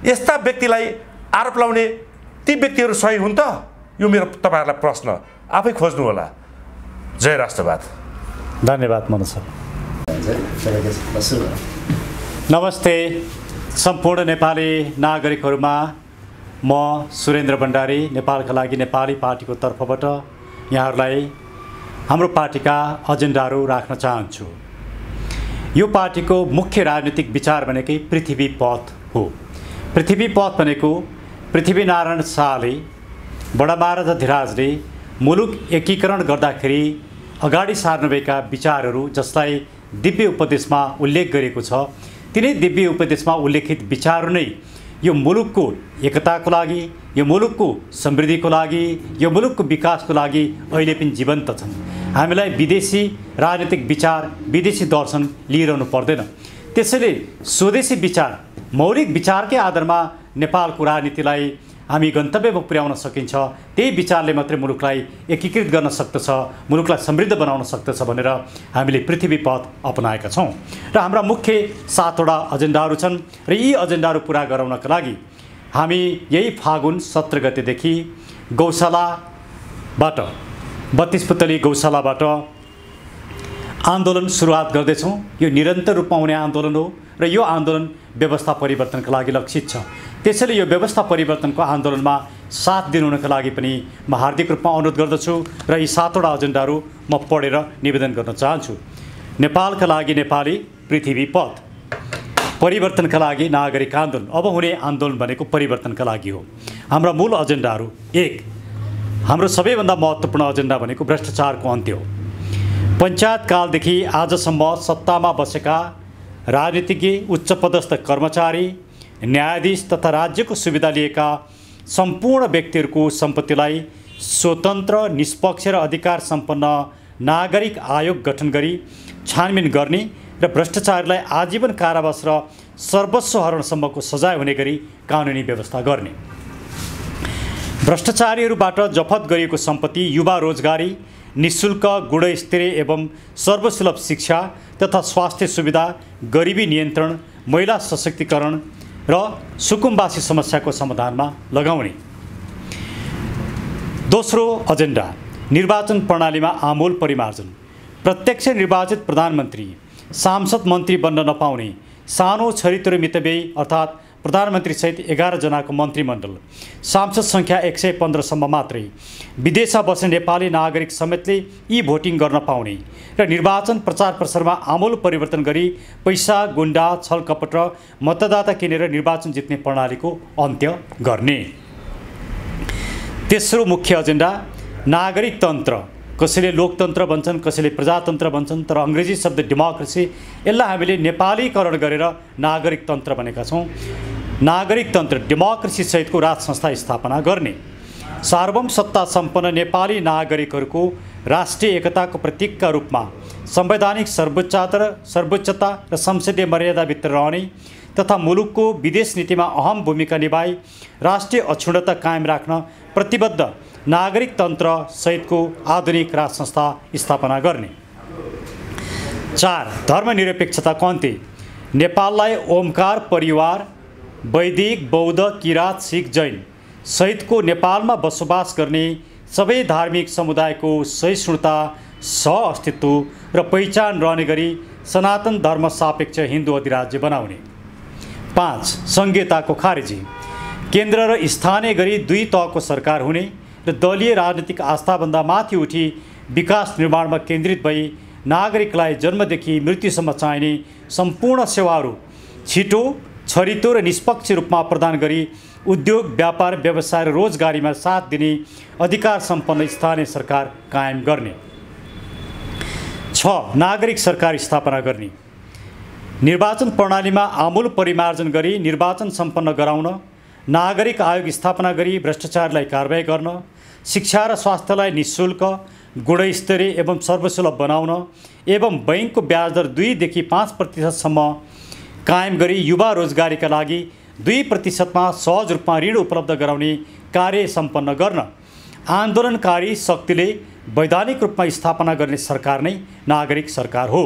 यस्ता व्यक्तिलाई आरोप लाउने ती व्यक्तिहरू सही हुन् त? यो मेरो तपाईँहरूलाई प्रश्न, आफै खोज्नु होला। जय राष्ट्रवाद। धन्यवाद मनोज सर। नमस्ते सम्पूर्ण नेपाली नागरिकहरूमा, म सुरेन्द्र भण्डारी नेपालका लागि नेपाली पार्टीको तर्फबाट यहाँहरूलाई हाम्रो पार्टीका एजेन्डाहरू राख्न चाहन्छु। यो पार्टीको मुख्य राजनीतिक विचार भनेकै पृथ्वी पथ हो। पृथ्वी पथ भनेको पृथ्वीनारायण शाहले, बडा महाराजा धिराजले मुलुक एकीकरण गर्दाखेरि अगाडि सार्नुभएका विचारहरू, जसलाई दिव्य उपदेशमा उल्लेख गरेको छ, तिनै दिव्य उपदेशमा उल्लेखित विचारहरू नै यो मुलुकको एकताको लागि, यो मुलुकको समृद्धिको लागि, यो मुलुकको विकासको लागि अहिले पनि जीवन्त छन्। हामीलाई विदेशी राजनीतिक विचार, विदेशी दर्शन लिइरहनु पर्दैन। त्यसैले स्वदेशी विचार, मौलिक विचारकै आधारमा नेपालको राजनीतिलाई हामी गन्तव्यमा पुर्याउन सकिन्छ। त्यही विचारले मात्रै मुलुकलाई एकीकृत गर्न सक्दछ, मुलुकलाई समृद्ध बनाउन सक्दछ भनेर हामीले पृथ्वी पथ अपनाएका छौँ। र हाम्रा मुख्य 7वटा एजेन्डाहरू छन् र यी एजेन्डाहरू पुरा गराउनका लागि हामी यही फागुन 17 गतेदेखि गौशालाबाट, 32 पुतली गौशालाबाट आन्दोलन सुरुवात गर्दैछौँ। यो निरन्तर रूपमा हुने आन्दोलन हो र यो आन्दोलन व्यवस्था परिवर्तनका लागि लक्षित छ। त्यसैले यो व्यवस्था परिवर्तनको आन्दोलनमा साथ दिनुहुनका लागि पनि म हार्दिक रूपमा अनुरोध गर्दछु र यी 7वटा एजेन्डाहरू म पढेर निवेदन गर्न चाहन्छु। नेपालका लागि नेपाली पृथ्वी पथ, परिवर्तनका लागि नागरिक आन्दोलन। अब हुने आन्दोलन भनेको परिवर्तनका लागि हो। हाम्रा मूल एजेन्डाहरू: 1, हाम्रो सबैभन्दा महत्त्वपूर्ण एजेन्डा भनेको भ्रष्टाचारको अन्त्य हो। पञ्चायत कालदेखि आजसम्म सत्तामा बसेका राजनीतिज्ञ, उच्चपदस्थ कर्मचारी, न्यायाधीश तथा राज्यको सुविधा लिएका सम्पूर्ण व्यक्तिहरूको सम्पत्तिलाई स्वतन्त्र, निष्पक्ष र अधिकार सम्पन्न नागरिक आयोग गठन गरी छानबिन गर्ने र भ्रष्टाचारीलाई आजीवन कारावास र सर्वस्व हरणसम्मको सजाय हुने गरी कानुनी व्यवस्था गर्ने। भ्रष्टाचारीहरूबाट जफत गरिएको सम्पत्ति युवा रोजगारी, निःशुल्क गुणस्तरीय एवं सर्वसुलभ शिक्षा तथा स्वास्थ्य सुविधा, गरिबी नियन्त्रण, महिला सशक्तिकरण र सुकुम्बासी समस्याको समाधानमा लगाउने। दोस्रो एजेन्डा: निर्वाचन प्रणालीमा आमूल परिमार्जन। प्रत्यक्ष निर्वाचित प्रधानमन्त्री, सांसद मन्त्री बन्न नपाउने, सानो छरितो मितव्ययी अर्थात् प्रधानमन्त्रीसहित 11 जनाको मन्त्रीमण्डल, सांसद सङ्ख्या 115सम्म मात्रै, विदेशमा बस्ने नेपाली नागरिक समेतले यी भोटिङ गर्न पाउने र निर्वाचन प्रचार प्रसारमा आमूल परिवर्तन गरी पैसा, गुन्डा, छलकपट र मतदाता किनेर निर्वाचन जित्ने प्रणालीको अन्त्य गर्ने। तेस्रो मुख्य एजेन्डा: नागरिक तन्त्र। कसैले लोकतन्त्र भन्छन्, कसैले प्रजातन्त्र भन्छन्, तर अङ्ग्रेजी शब्द डेमोक्रेसी, यसलाई हामीले नेपालीकरण गरेर नागरिक तन्त्र भनेका छौँ। नागरिक तन्त्र, डेमोक्रेसी सहितको राज संस्था स्थापना गर्ने। सार्वभौम सत्ता सम्पन्न नेपाली नागरिकहरूको राष्ट्रिय एकताको प्रतीकका रूपमा संवैधानिक सर्वोच्चता र संसदीय मर्यादाभित्र रहने तथा मुलुकको विदेश नीतिमा अहम भूमिका निभाई राष्ट्रिय अखण्डता कायम राख्न प्रतिबद्ध नागरिक तन्त्र सहितको आधुनिक राज संस्था स्थापना गर्ने। 4, धर्मनिरपेक्षताको अन्त्य। नेपाललाई ओमकार परिवार, वैदिक, बौद्ध, किराँत, सिख, जैन सहितको नेपालमा बसोबास गर्ने सबै धार्मिक समुदायको सहिष्णुता, सह-अस्तित्व र पहिचान रहने गरी सनातन धर्म सापेक्ष हिन्दू अधिराज्य बनाउने। 5, सङ्घीयताको खारेजी। केन्द्र र स्थानीय गरी 2 तहको सरकार हुने र दलीय राजनीतिक आस्थाभन्दा माथि उठी विकास निर्माणमा केन्द्रित भई नागरिकलाई जन्मदेखि मृत्युसम्म चाहिने सम्पूर्ण सेवाहरू छिटो, छरितो र निष्पक्ष रूपमा प्रदान गरी उद्योग, व्यापार, व्यवसाय र रोजगारीमा साथ दिने अधिकार सम्पन्न स्थानीय सरकार कायम गर्ने। 6. नागरिक सरकार स्थापना गर्ने। निर्वाचन प्रणालीमा आमूल परिमार्जन गरी निर्वाचन सम्पन्न गराउन, नागरिक आयोग स्थापना गरी भ्रष्टाचारलाई कारबाही गर्न, शिक्षा र स्वास्थ्यलाई निःशुल्क, गुणस्तरीय एवं सर्वसुलभ बनाउन एवं बैंकको ब्याज दर 2 देखि 5% कायम गरी युवा रोजगारीका लागि 2% सहज रूपमा ऋण उपलब्ध गराउने कार्य सम्पन्न गर्न, आन्दोलनकारी शक्तिले वैधानिक रूपमा स्थापना गर्ने सरकार नै नागरिक सरकार हो।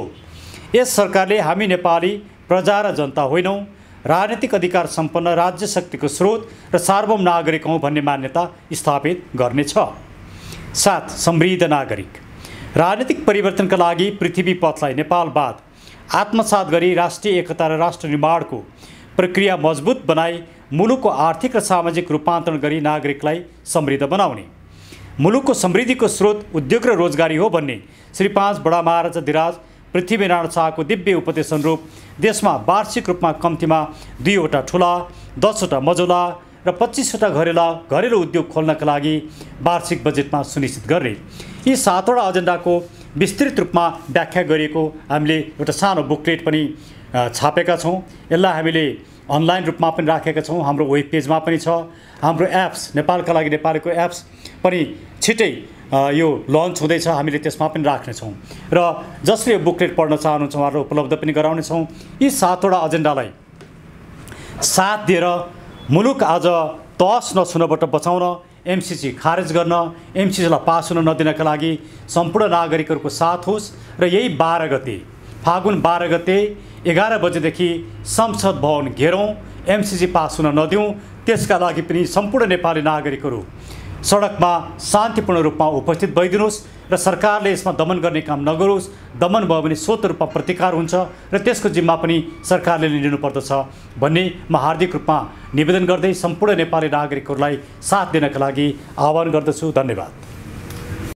यस सरकारले हामी नेपाली प्रजा र जनता होइनौँ, राजनीतिक अधिकार सम्पन्न राज्य शक्तिको स्रोत र सार्वभौम नागरिक हौँ भन्ने मान्यता स्थापित गर्नेछ। 7. समृद्ध नागरिक। राजनीतिक परिवर्तनका लागि पृथ्वी पथलाई नेपालवाद आत्मसात गरी राष्ट्रिय एकता र राष्ट्र निर्माणको प्रक्रिया मजबुत बनाई मुलुकको आर्थिक र सामाजिक रूपान्तरण गरी नागरिकलाई समृद्ध बनाउने। मुलुकको समृद्धिको स्रोत उद्योग र रोजगारी हो भन्ने श्री 5 बडा महाराजा धिराज पृथ्वीनारायण शाहको दिव्य उपदेश अनुरूप देशमा वार्षिक रूपमा कम्तीमा 2वटा ठुला, 10वटा मझौला र 25वटा घरेलु उद्योग खोल्नका लागि वार्षिक बजेटमा सुनिश्चित गर्ने। यी 7वटा एजेन्डाको विस्तृत रूपमा व्याख्या गरिएको हामीले एउटा सानो बुकलेट पनि छापेका छौँ। यसलाई हामीले अनलाइन रूपमा पनि राखेका छौँ, हाम्रो वेब पेजमा पनि छ। हाम्रो एप्स, नेपालका लागि नेपालीको एप्स पनि छिटै यो लन्च हुँदैछ, हामीले त्यसमा पनि राख्नेछौँ र जसले यो बुकलेट पढ्न चाहनुहुन्छ उहाँहरूलाई उपलब्ध पनि गराउनेछौँ। यी 7वटा एजेन्डालाई साथ दिएर मुलुक आज तहस नछुनबाट बचाउन, एमसिसी खारेज गर्न, एमसिसीलाई पास हुन नदिनका लागि सम्पूर्ण नागरिकहरूको साथ होस् र यही 12 गते फागुन 12 गते 11 बजेदेखि संसद भवन घेरौँ, एमसिसी पास हुन नदिउँ। त्यसका लागि पनि सम्पूर्ण नेपाली नागरिकहरू सडकमा शान्तिपूर्ण रूपमा उपस्थित भइदिनुहोस् र सरकारले यसमा दमन गर्ने काम नगरोस्। दमन भयो भने स्वतः रूपमा प्रतिकार हुन्छ र त्यसको जिम्मा पनि सरकारले लिनुपर्दछ भन्ने म हार्दिक रूपमा निवेदन गर्दै सम्पूर्ण नेपाली नागरिकहरूलाई साथ दिनका लागि आह्वान गर्दछु। धन्यवाद।